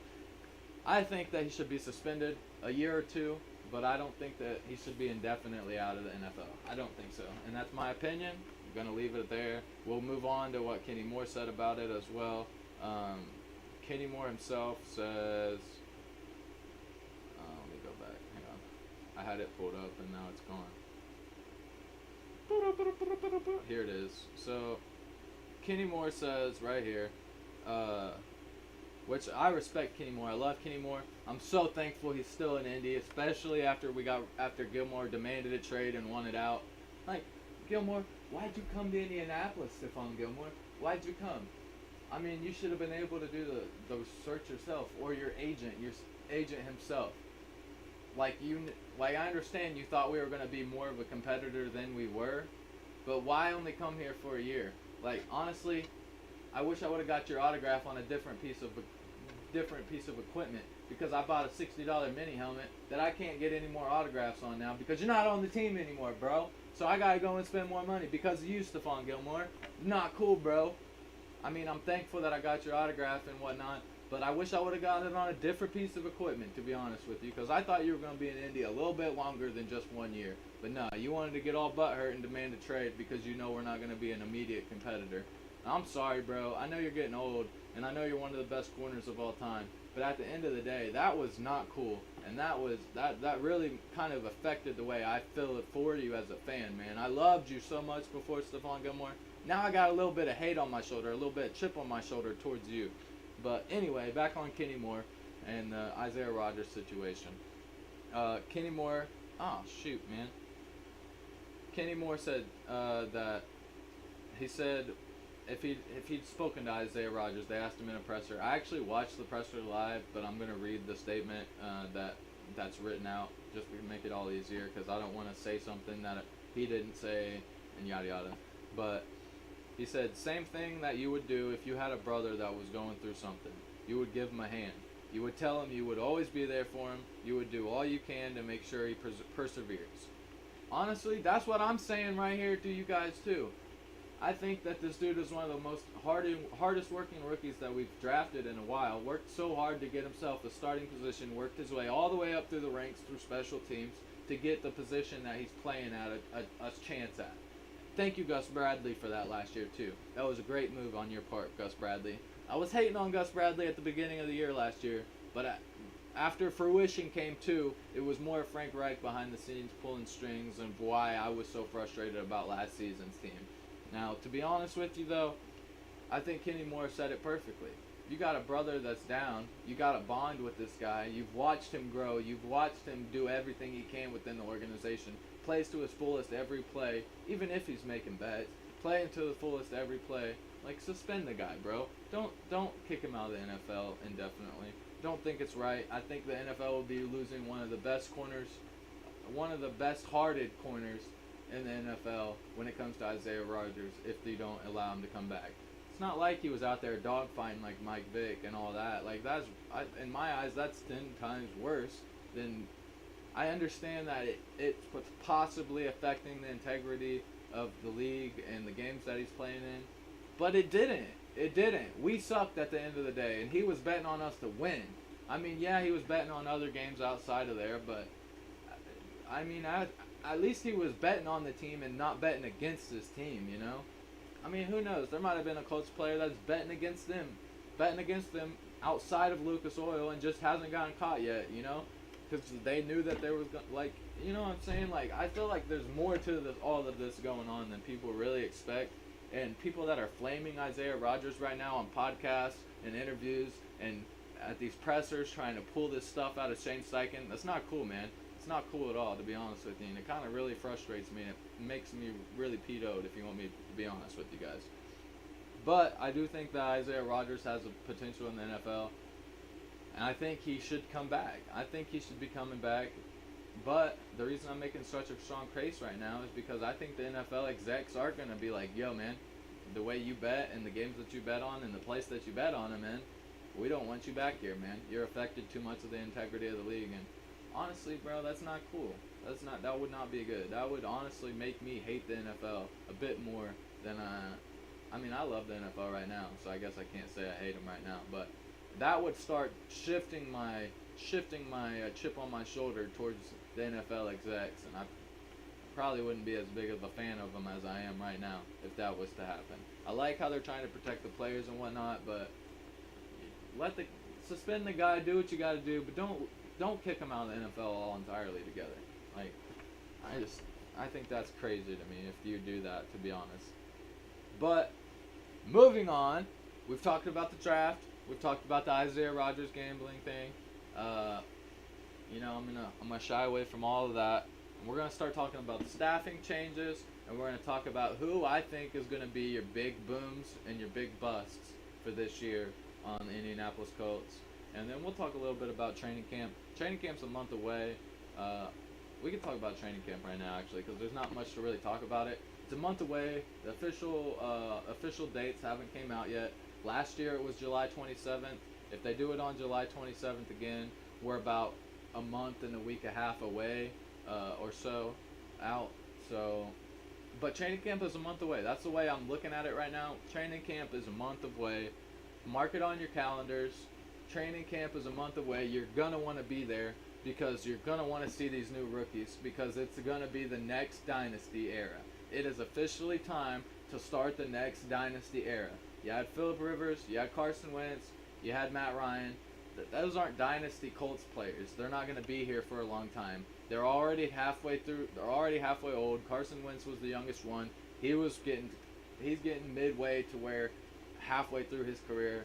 I think that he should be suspended a year or two, but I don't think that he should be indefinitely out of the NFL. I don't think so. And that's my opinion. I'm going to leave it there. We'll move on to what Kenny Moore said about it as well. Kenny Moore himself says, let me go back. Hang on. I had it pulled up and now it's gone. Here it is. So Kenny Moore says right here, which I respect Kenny Moore. I love Kenny Moore. I'm so thankful he's still in Indy, especially after Gilmore demanded a trade and won it out. Like, Gilmore, why'd you come to Indianapolis, Stephon Gilmore? Why'd you come? I mean, you should have been able to do the search yourself, or your agent himself. Like I understand you thought we were going to be more of a competitor than we were, but why only come here for a year? Like, honestly, I wish I would have got your autograph on a different piece of equipment, because I bought a $60 mini helmet that I can't get any more autographs on now because you're not on the team anymore, bro. So I gotta go and spend more money because of you, Stephon Gilmore. Not cool, bro. I mean, I'm thankful that I got your autograph and whatnot, but I wish I would have gotten it on a different piece of equipment, to be honest with you, because I thought you were going to be in Indy a little bit longer than just 1 year. But no, you wanted to get all butthurt and demand a trade because you know we're not going to be an immediate competitor. I'm sorry, bro. I know you're getting old, and I know you're one of the best corners of all time. But at the end of the day, that was not cool, and that really kind of affected the way I feel it for you as a fan, man. I loved you so much before Stephon Gilmore. Now I got a little bit of hate on my shoulder, a little bit of chip on my shoulder towards you. But anyway, back on Kenny Moore and the Isaiah Rodgers situation. Kenny Moore, Kenny Moore said that he said if he'd spoken to Isaiah Rodgers, they asked him in a presser. I actually watched the presser live, but I'm gonna read the statement that's written out just to make it all easier, because I don't want to say something that he didn't say and yada yada. But he said, same thing that you would do if you had a brother that was going through something. You would give him a hand. You would tell him you would always be there for him. You would do all you can to make sure he perseveres. Honestly, that's what I'm saying right here to you guys too. I think that this dude is one of the most hardest working rookies that we've drafted in a while. Worked so hard to get himself a starting position, worked his way all the way up through the ranks through special teams to get the position that he's playing at a chance at. Thank you, Gus Bradley, for that last year, too. That was a great move on your part, Gus Bradley. I was hating on Gus Bradley at the beginning of the year last year, but after fruition came too, it was more Frank Reich behind the scenes pulling strings, and why I was so frustrated about last season's team. Now, to be honest with you, though, I think Kenny Moore said it perfectly. You got a brother that's down. You got a bond with this guy. You've watched him grow. You've watched him do everything he can within the organization. Plays to his fullest every play, even if he's making bets. Playing to the fullest every play. Like, suspend the guy, bro. Don't kick him out of the NFL indefinitely. Don't think it's right. I think the NFL will be losing one of the best corners, one of the best-hearted corners in the NFL when it comes to Isaiah Rodgers if they don't allow him to come back. It's not like he was out there dogfighting like Mike Vick and all that. Like, in my eyes, that's 10 times worse than. I understand that it's possibly affecting the integrity of the league and the games that he's playing in, but it didn't. It didn't. We sucked at the end of the day, and he was betting on us to win. I mean, yeah, he was betting on other games outside of there, but I mean, at least he was betting on the team and not betting against his team, you know? I mean, who knows? There might have been a Colts player that's betting against them outside of Lucas Oil and just hasn't gotten caught yet, you know? Because they knew that there was, like, you know what I'm saying? Like, I feel like there's more to this, all of this going on than people really expect. And people that are flaming Isaiah Rodgers right now on podcasts and interviews and at these pressers trying to pull this stuff out of Shane Steichen, that's not cool, man. It's not cool at all, to be honest with you. And it kind of really frustrates me. It makes me really peed-oed, if you want me to be honest with you guys. But I do think that Isaiah Rodgers has a potential in the NFL. And I think he should come back. I think he should be coming back. But the reason I'm making such a strong case right now is because I think the NFL execs are going to be like, yo, man, the way you bet and the games that you bet on and the place that you bet on them in, we don't want you back here, man. You're affected too much of the integrity of the league. And honestly, bro, that's not cool. That would not be good. That would honestly make me hate the NFL a bit more than I mean, I love the NFL right now, so I guess I can't say I hate them right now, but that would start shifting my chip on my shoulder towards the NFL execs, and I probably wouldn't be as big of a fan of them as I am right now if that was to happen. I like how they're trying to protect the players and whatnot, but suspend the guy, do what you got to do, but don't kick him out of the NFL all entirely together. Like, I think that's crazy to me if you do that, to be honest. But moving on, we've talked about the draft. We've talked about the Isaiah Rodgers gambling thing. You know, I'm gonna shy away from all of that. And we're gonna start talking about the staffing changes, and we're gonna talk about who I think is gonna be your big booms and your big busts for this year on the Indianapolis Colts. And then we'll talk a little bit about training camp. Training camp's a month away. We can talk about training camp right now, actually, because there's not much to really talk about it. It's a month away. The official dates haven't came out yet. Last year it was July 27th. If they do it on July 27th again, we're about a month and a week and a half away or so out. So, but training camp is a month away. That's the way I'm looking at it right now. Training camp is a month away. Mark it on your calendars. Training camp is a month away. You're going to want to be there because you're going to want to see these new rookies because it's going to be the next dynasty era. It is officially time to start the next dynasty era. You had Phillip Rivers, you had Carson Wentz, you had Matt Ryan. Those aren't dynasty Colts players. They're not going to be here for a long time. They're already halfway through. They're already halfway old. Carson Wentz was the youngest one. He's getting midway to where halfway through his career.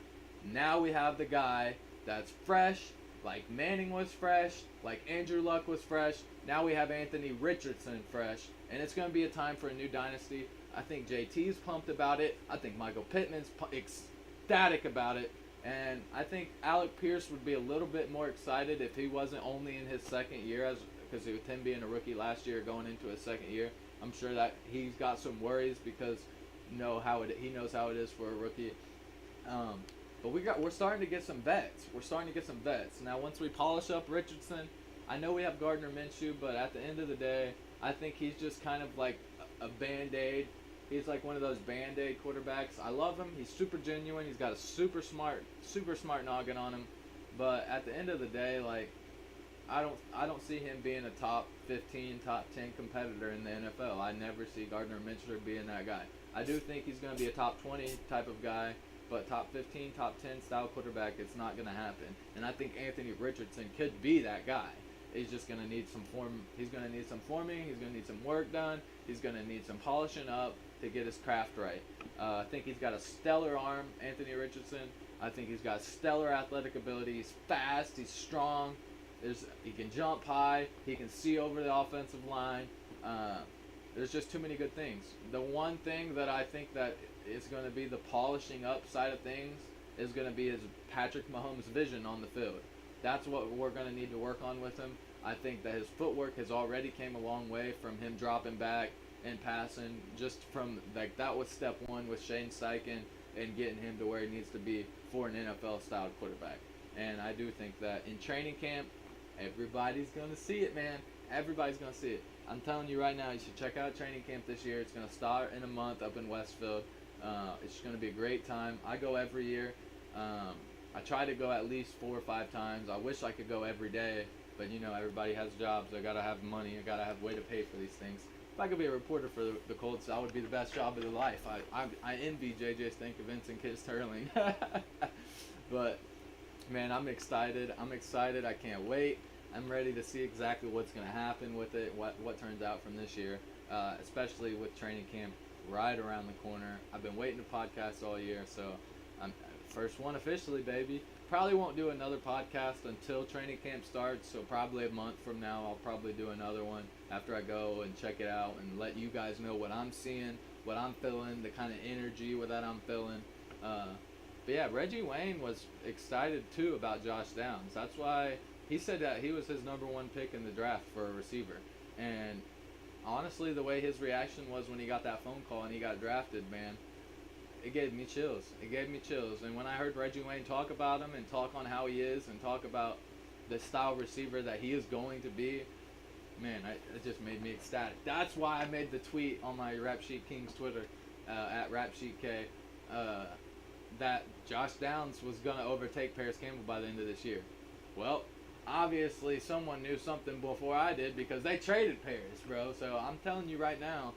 Now we have the guy that's fresh, like Manning was fresh, like Andrew Luck was fresh. Now we have Anthony Richardson fresh, and it's going to be a time for a new dynasty. I think JT's pumped about it. I think Michael Pittman's ecstatic about it. And I think Alec Pierce would be a little bit more excited if he wasn't only in his second year, because with him being a rookie last year going into his second year. I'm sure that he's got some worries because he knows how it is for a rookie. But we're starting to get some vets. Now, once we polish up Richardson, I know we have Gardner Minshew, but at the end of the day, I think he's just kind of like a Band-Aid. He's like one of those Band-Aid quarterbacks. I love him. He's super genuine. He's got a super smart noggin on him. But at the end of the day, like, I don't see him being a top 15, top 10 competitor in the NFL. I never see Gardner Minshew being that guy. I do think he's going to be a top 20 type of guy, but top 15, top 10 style quarterback, it's not going to happen. And I think Anthony Richardson could be that guy. He's just going to need some form. He's going to need some forming. He's going to need some work done. He's going to need some polishing up. to get his craft right. I think he's got a stellar arm, Anthony Richardson. I think he's got stellar athletic ability. He's fast. He's strong. He can jump high. He can see over the offensive line. There's just too many good things. The one thing that I think that is going to be the polishing up side of things is going to be his Patrick Mahomes vision on the field. That's what we're going to need to work on with him. I think that his footwork has already came a long way from him dropping back and passing. Just from that was step one with Shane Steichen and getting him to where he needs to be for an NFL-style quarterback. And I do think that in training camp, everybody's going to see it, man. Everybody's going to see it. I'm telling you right now, you should check out training camp this year. It's going to start in a month up in Westfield. It's going to be a great time. I go every year. I try to go at least 4 or 5 times. I wish I could go every day, but everybody has jobs. I got to have money. I got to have a way to pay for these things. If I could be a reporter for the Colts, that would be the best job of their life. I envy J.J. Stankovitz and Kit Sterling. But, man, I'm excited. I can't wait. I'm ready to see exactly what's going to happen with it, what turns out from this year, especially with training camp right around the corner. I've been waiting to podcast all year, so I'm first one officially, baby. Probably won't do another podcast until training camp starts, so probably a month from now I'll probably do another one after I go and check it out and let you guys know what I'm seeing, what I'm feeling, the kind of energy that I'm feeling. But yeah, Reggie Wayne was excited too about Josh Downs. That's why he said that he was his number 1 pick in the draft for a receiver. And honestly, the way his reaction was when he got that phone call and he got drafted, man, it gave me chills. And when I heard Reggie Wayne talk about him and talk on how he is and talk about the style receiver that he is going to be, man, it just made me ecstatic. That's why I made the tweet on my Rap Sheet Kings Twitter, at RapSheetK, that Josh Downs was going to overtake Paris Campbell by the end of this year. Well, obviously someone knew something before I did because they traded Paris, bro. So I'm telling you right now,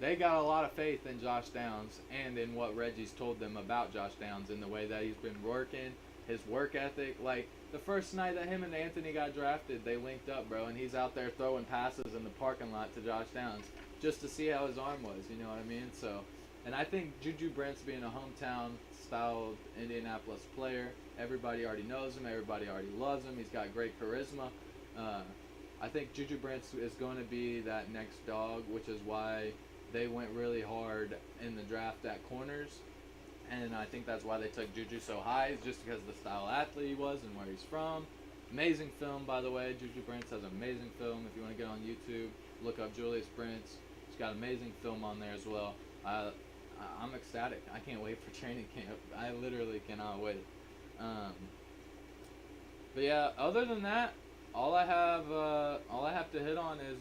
they got a lot of faith in Josh Downs and in what Reggie's told them about Josh Downs and the way that he's been working, his work ethic. Like, the first night that him and Anthony got drafted, they linked up, bro, and he's out there throwing passes in the parking lot to Josh Downs just to see how his arm was, you know what I mean? So, and I think Juju Brents being a hometown-styled Indianapolis player, everybody already knows him, everybody already loves him, he's got great charisma. I think Juju Brents is going to be that next dog, which is why they went really hard in the draft at corners, and I think that's why they took Juju so high, just because of the style athlete he was and where he's from. Amazing film, by the way. Juju Brents has amazing film. If you want to get on YouTube, look up Julius Brents. He's got amazing film on there as well. I'm ecstatic. I can't wait for training camp. I literally cannot wait. But yeah, other than that, all I have to hit on is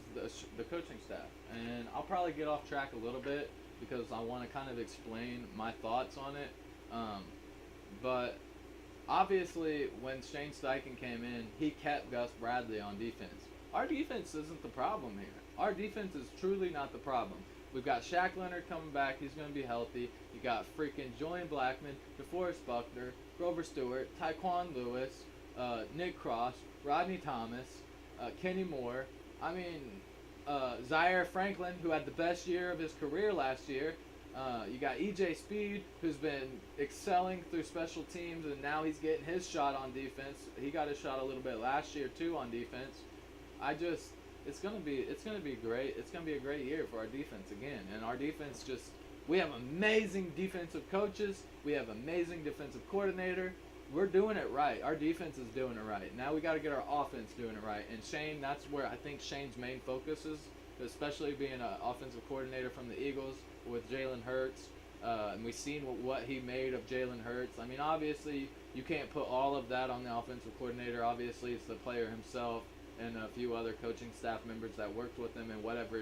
the coaching staff, and I'll probably get off track a little bit because I want to kind of explain my thoughts on it. But obviously, when Shane Steichen came in, he kept Gus Bradley on defense. Our defense isn't the problem here. Our defense is truly not the problem. We've got Shaq Leonard coming back. He's going to be healthy. You got freaking Julian Blackmon, DeForest Buckner, Grover Stewart, Tyquan Lewis, Nick Cross, Rodney Thomas, Kenny Moore. I mean, Zaire Franklin, who had the best year of his career last year. You got EJ Speed, who's been excelling through special teams, and now he's getting his shot on defense. He got his shot a little bit last year too on defense. It's gonna be great. It's gonna be a great year for our defense again. And our defense we have amazing defensive coaches. We have amazing defensive coordinator. We're doing it right. Our defense is doing it right. Now we got to get our offense doing it right. And Shane, that's where I think Shane's main focus is, especially being an offensive coordinator from the Eagles with Jalen Hurts. And we've seen what he made of Jalen Hurts. I mean, obviously, you can't put all of that on the offensive coordinator. Obviously, it's the player himself and a few other coaching staff members that worked with him and whatever,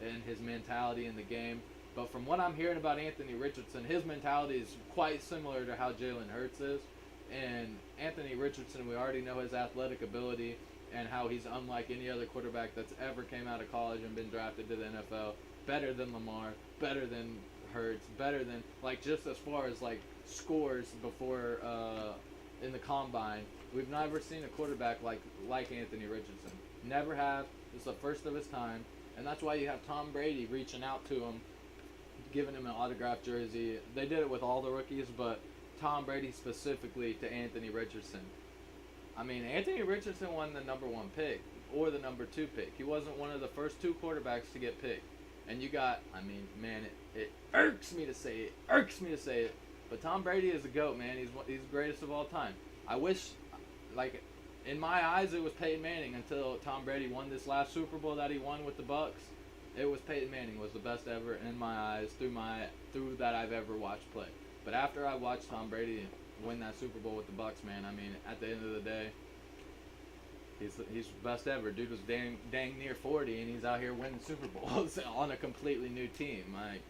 and his mentality in the game. But from what I'm hearing about Anthony Richardson, his mentality is quite similar to how Jalen Hurts is. And Anthony Richardson, we already know his athletic ability and how he's unlike any other quarterback that's ever came out of college and been drafted to the NFL. Better than Lamar, better than Hurts, better than, like, just as far as, like, scores before in the combine. We've never seen a quarterback like Anthony Richardson. Never have. It's the first of his time. And that's why you have Tom Brady reaching out to him, giving him an autographed jersey. They did it with all the rookies, but Tom Brady specifically to Anthony Richardson. I mean, Anthony Richardson won the number 1 pick or the number 2 pick. He wasn't one of the first 2 quarterbacks to get picked. And you got, I mean, man, it irks me to say it, but Tom Brady is a GOAT, man. He's the greatest of all time. I wish, like, in my eyes, it was Peyton Manning until Tom Brady won this last Super Bowl that he won with the Bucks. It was Peyton Manning was the best ever in my eyes through that I've ever watched play. But after I watched Tom Brady win that Super Bowl with the Bucks, man, I mean, at the end of the day, he's best ever. Dude was dang near 40, and he's out here winning Super Bowls on a completely new team. Like,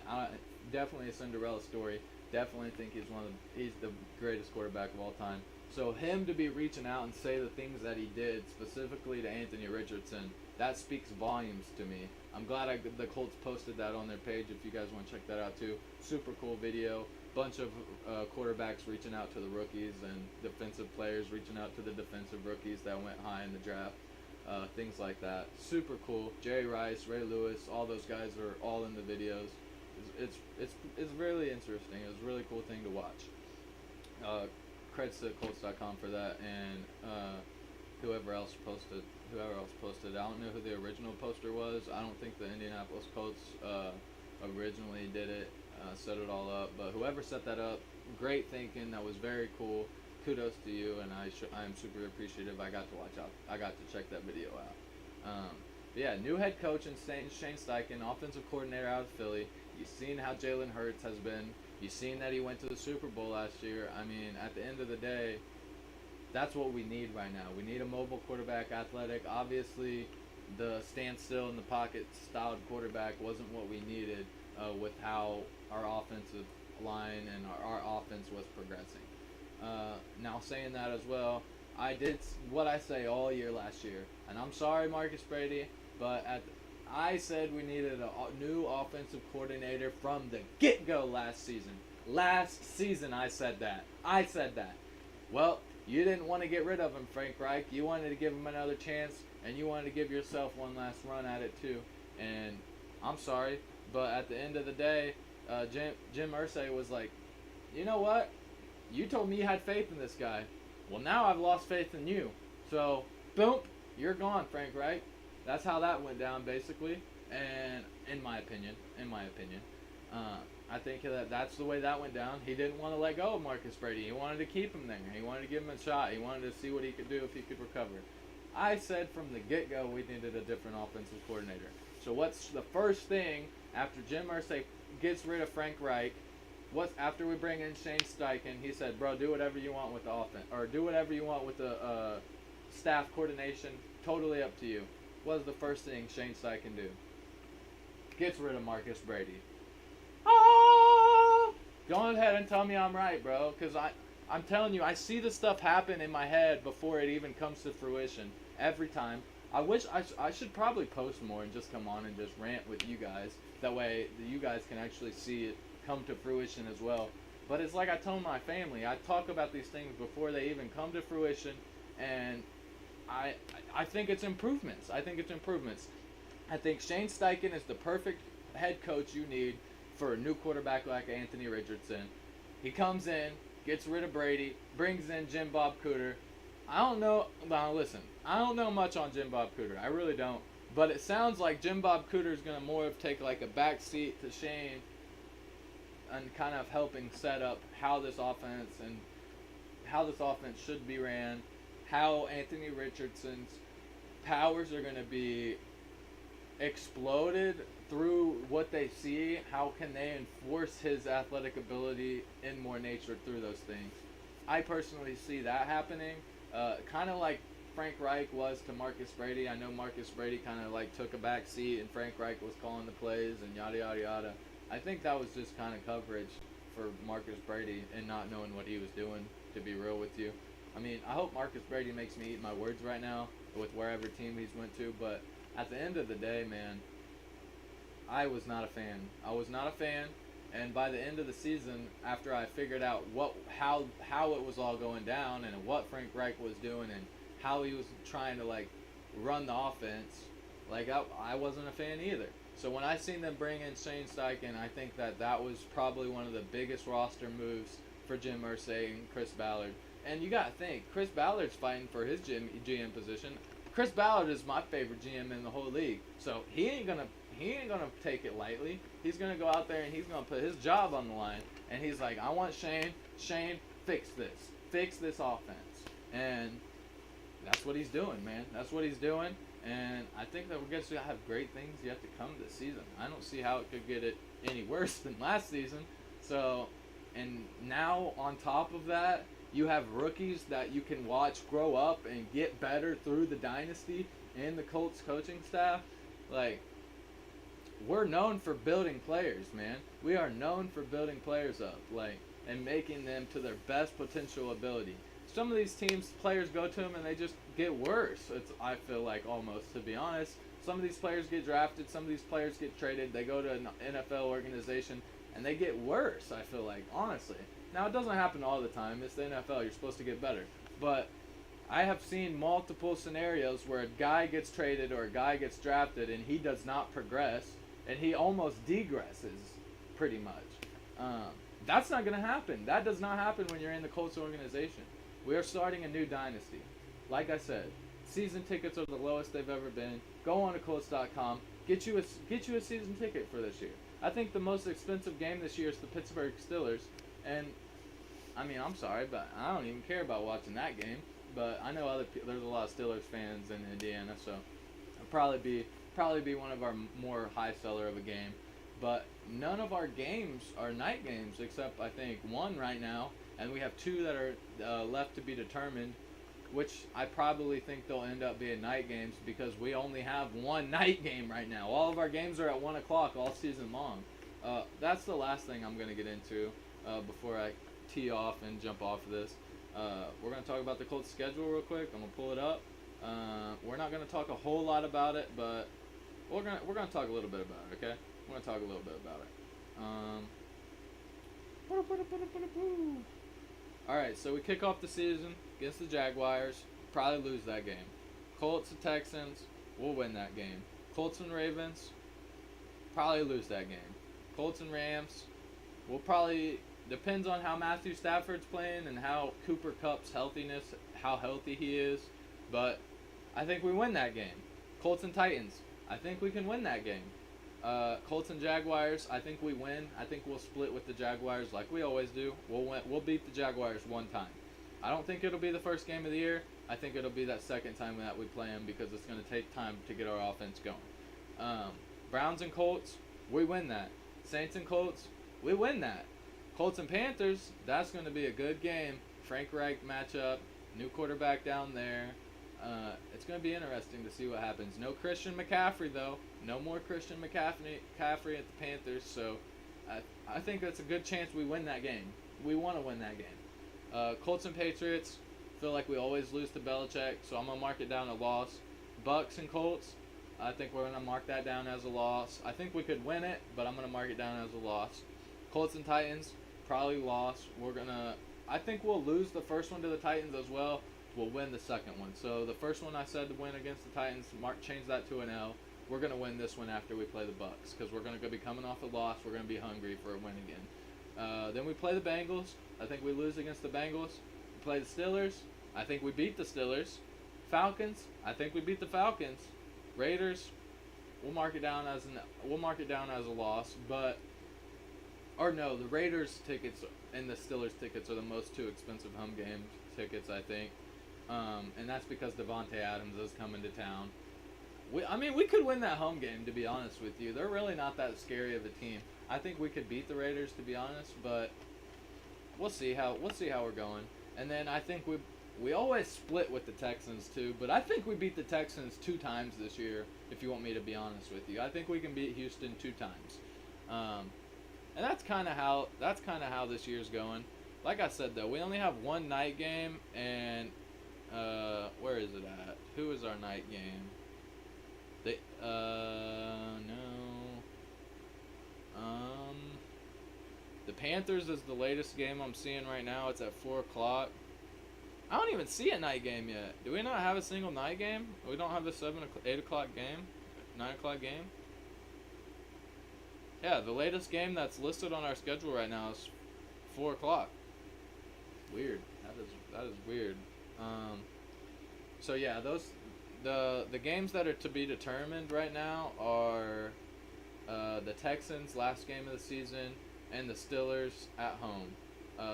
I definitely a Cinderella story. Definitely think he's the greatest quarterback of all time. So him to be reaching out and say the things that he did specifically to Anthony Richardson, that speaks volumes to me. I'm glad the Colts posted that on their page. If you guys want to check that out too, super cool video. Bunch of quarterbacks reaching out to the rookies and defensive players reaching out to the defensive rookies that went high in the draft. Things like that. Super cool. Jerry Rice, Ray Lewis, all those guys are all in the videos. It's really interesting. It was a really cool thing to watch. Credits to Colts.com for that, and whoever else posted. I don't know who the original poster was. I don't think the Indianapolis Colts originally did it, set it all up. But whoever set that up, great thinking. That was very cool. Kudos to you, and I am super appreciative. I got to check that video out. But yeah, new head coach and Shane Steichen, offensive coordinator out of Philly. You've seen how Jalen Hurts has been. You've seen that he went to the Super Bowl last year. I mean, at the end of the day, that's what we need right now. We need a mobile quarterback, athletic. Obviously, the standstill in the pocket styled quarterback wasn't what we needed with how our offensive line and our offense was progressing. Now, saying that as well, I did what I say all year last year. And I'm sorry, Marcus Brady, but I said we needed a new offensive coordinator from the get-go last season. Last season, I said that. Well, you didn't want to get rid of him, Frank Reich. You wanted to give him another chance, and you wanted to give yourself one last run at it, too. And I'm sorry, but at the end of the day, Jim Irsay was like, you know what? You told me you had faith in this guy. Well, now I've lost faith in you. So, boom, you're gone, Frank Reich. That's how that went down, basically. And in my opinion, I think that's the way that went down. He didn't want to let go of Marcus Brady. He wanted to keep him there. He wanted to give him a shot. He wanted to see what he could do if he could recover. I said from the get-go we needed a different offensive coordinator. So what's the first thing after Jim Irsay gets rid of Frank Reich? After we bring in Shane Steichen? He said, bro, do whatever you want with the offense, or do whatever you want with the staff coordination. Totally up to you. What was the first thing Shane Steichen do? Gets rid of Marcus Brady. Go ahead and tell me I'm right, bro, because I'm telling you, I see this stuff happen in my head before it even comes to fruition every time. I wish I should probably post more and just come on and just rant with you guys. That way you guys can actually see it come to fruition as well. But it's like I told my family, I talk about these things before they even come to fruition, and I think it's improvements. I think Shane Steichen is the perfect head coach you need for a new quarterback like Anthony Richardson. He comes in, gets rid of Brady, brings in Jim Bob Cooter. I don't know much on Jim Bob Cooter. I really don't. But it sounds like Jim Bob Cooter is going to more of take like a back seat to Shane and kind of helping set up how this offense should be ran, how Anthony Richardson's powers are going to be exploded through what they see. How can they enforce his athletic ability in more nature through those things? I personally see that happening, kind of like Frank Reich was to Marcus Brady. I know Marcus Brady kind of like took a back seat and Frank Reich was calling the plays and yada yada yada. I think that was just kind of coverage for Marcus Brady and not knowing what he was doing, to be real with you. I mean, I hope Marcus Brady makes me eat my words right now with wherever team he's went to, but at the end of the day, man, I was not a fan. And by the end of the season, after I figured out how it was all going down and what Frank Reich was doing and how he was trying to like run the offense, like I wasn't a fan either. So when I seen them bring in Shane Steichen, I think that was probably one of the biggest roster moves for Jim Irsay and Chris Ballard. And you got to think, Chris Ballard's fighting for his GM position. Chris Ballard is my favorite GM in the whole league. So he ain't gonna take it lightly. He's gonna go out there and he's gonna put his job on the line. And he's like, I want Shane, fix this offense. And that's what he's doing, man. That's what he's doing. And I think that we're going to have great things yet to come this season. I don't see how it could get it any worse than last season. So, and now on top of that, you have rookies that you can watch grow up and get better through the dynasty and the Colts coaching staff. Like, we're known for building players, man. We are known for building players up, like, and making them to their best potential ability. Some of these teams, players go to them and they just get worse. I feel like, almost, to be honest. Some of these players get drafted. Some of these players get traded. They go to an NFL organization and they get worse, I feel like, honestly. Now, it doesn't happen all the time. It's the NFL. You're supposed to get better. But I have seen multiple scenarios where a guy gets traded or a guy gets drafted and he does not progress and he almost degresses, pretty much. That's not going to happen. That does not happen when you're in the Colts organization. We are starting a new dynasty. Like I said, season tickets are the lowest they've ever been. Go on to Colts.com. Get you a season ticket for this year. I think the most expensive game this year is the Pittsburgh Steelers. And, I mean, I'm sorry, but I don't even care about watching that game. But I know there's a lot of Steelers fans in Indiana, so it'll probably be one of our more high seller of a game. But none of our games are night games, except I think one right now. And we have two that are left to be determined, which I probably think they'll end up being night games because we only have one night game right now. All of our games are at 1 o'clock all season long. That's the last thing I'm going to get into before I tee off and jump off of this. We're going to talk about the Colts schedule real quick. I'm going to pull it up. We're not going to talk a whole lot about it, but we're going to talk a little bit about it, okay? We're going to talk a little bit about it. Alright, so we kick off the season against the Jaguars. Probably lose that game. Colts and Texans, we'll win that game. Colts and Ravens, probably lose that game. Colts and Rams, we'll probably, depends on how Matthew Stafford's playing and how Cooper Kupp's healthiness, how healthy he is. But I think we win that game. Colts and Titans, I think we can win that game. Colts and Jaguars, I think we win. I think we'll split with the Jaguars like we always do. We'll beat the Jaguars one time. I don't think it'll be the first game of the year. I think it'll be that second time that we play them because it's going to take time to get our offense going. Browns and Colts, we win that. Saints and Colts, we win that. Colts and Panthers, that's going to be a good game. Frank Reich matchup, new quarterback down there. It's going to be interesting to see what happens. No Christian McCaffrey, though. No more Christian McCaffrey at the Panthers. So I think that's a good chance we win that game. We want to win that game. Colts and Patriots, feel like we always lose to Belichick, so I'm going to mark it down a loss. Bucks and Colts, I think we're going to mark that down as a loss. I think we could win it, but I'm going to mark it down as a loss. Colts and Titans, probably loss. I think we'll lose the first one to the Titans as well. We'll win the second one. So the first one I said to win against the Titans, change that to an L. We're going to win this one after we play the Bucks because we're going to be coming off a loss. We're going to be hungry for a win again. Then we play the Bengals. I think we lose against the Bengals. We play the Steelers. I think we beat the Steelers. Falcons. I think we beat the Falcons. Raiders. We'll mark it down as a loss. The Raiders tickets and the Steelers tickets are the most two expensive home game tickets, I think. And that's because Devontae Adams is coming to town. We could win that home game, to be honest with you. They're really not that scary of a team. I think we could beat the Raiders, to be honest, but we'll see how we're going. And then I think we always split with the Texans too, but I think we beat the Texans 2 times this year, if you want me to be honest with you. I think we can beat Houston 2 times. And that's kind of how this year's going. Like I said, though, we only have one night game, and where is it at? Who is our night game? The Panthers is the latest game I'm seeing right now. It's at 4 o'clock. I don't even see a night game yet. Do we not have a single night game? We don't have a 8 o'clock game? 9 o'clock game? Yeah, the latest game that's listed on our schedule right now is 4 o'clock. Weird. That is weird. Um, so yeah, those the games that are to be determined right now are the Texans last game of the season and the Steelers at home.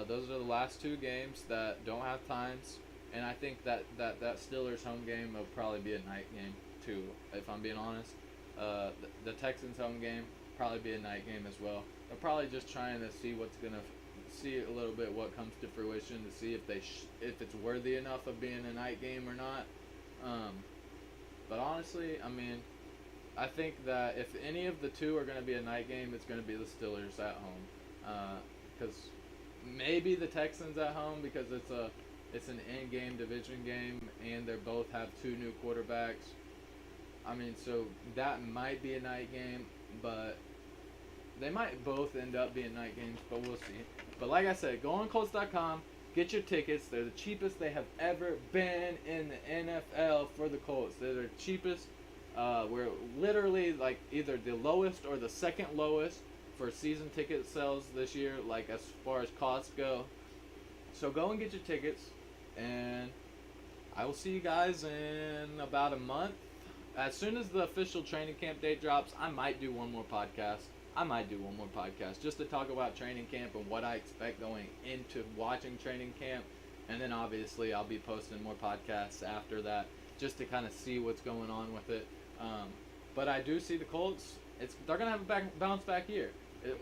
Those are the last two games that don't have times, and I think that Steelers home game will probably be a night game too, if I'm being honest. The Texans home game probably be a night game as well. They're probably just trying to see what's gonna see a little bit what comes to fruition to see if if it's worthy enough of being a night game or not. Um, but honestly, I mean, I think that if any of the two are going to be a night game, it's going to be the Steelers at home. Because maybe the Texans at home because it's an in-game division game and they both have two new quarterbacks. I mean, so that might be a night game, but they might both end up being night games, but we'll see. But like I said, go on Colts.com, get your tickets. They're the cheapest they have ever been in the NFL for the Colts. They're the cheapest. We're literally like either the lowest or the second lowest for season ticket sales this year, like as far as costs go. So go and get your tickets, and I will see you guys in about a month. As soon as the official training camp date drops, I might do one more podcast. Just to talk about training camp and what I expect going into watching training camp. And then obviously I'll be posting more podcasts after that just to kind of see what's going on with it. But I do see the Colts, they're going to have a bounce back year.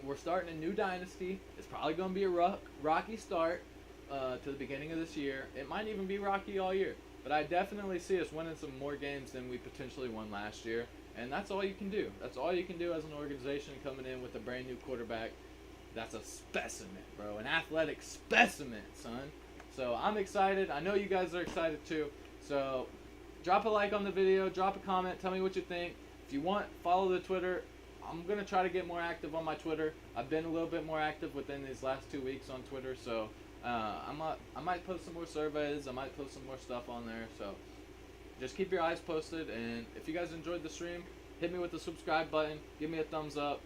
We're starting a new dynasty. It's probably going to be a rocky start to the beginning of this year. It might even be rocky all year. But I definitely see us winning some more games than we potentially won last year. And that's all you can do. That's all you can do as an organization coming in with a brand new quarterback. That's a specimen, bro. An athletic specimen, son. So I'm excited. I know you guys are excited too. So drop a like on the video. Drop a comment. Tell me what you think. If you want, follow the Twitter. I'm going to try to get more active on my Twitter. I've been a little bit more active within these last 2 weeks on Twitter. So I might post some more surveys. I might post some more stuff on there. So just keep your eyes posted, and if you guys enjoyed the stream, hit me with the subscribe button, give me a thumbs up,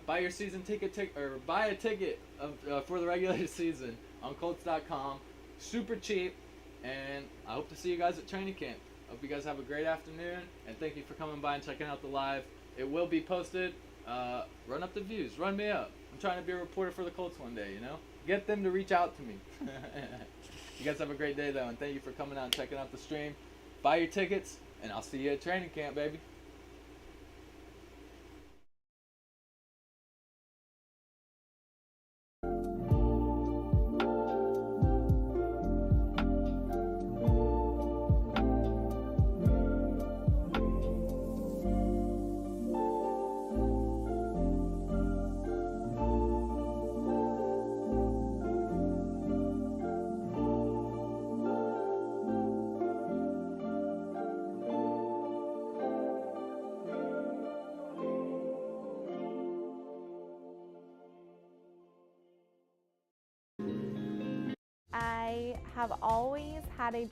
buy your season ticket or buy a ticket for the regular season on Colts.com, super cheap, and I hope to see you guys at training camp. Hope you guys have a great afternoon, and thank you for coming by and checking out the live. It will be posted. Run up the views, run me up. I'm trying to be a reporter for the Colts one day, you know? Get them to reach out to me. You guys have a great day though, and thank you for coming out and checking out the stream. Buy your tickets, and I'll see you at training camp, baby. I have always had a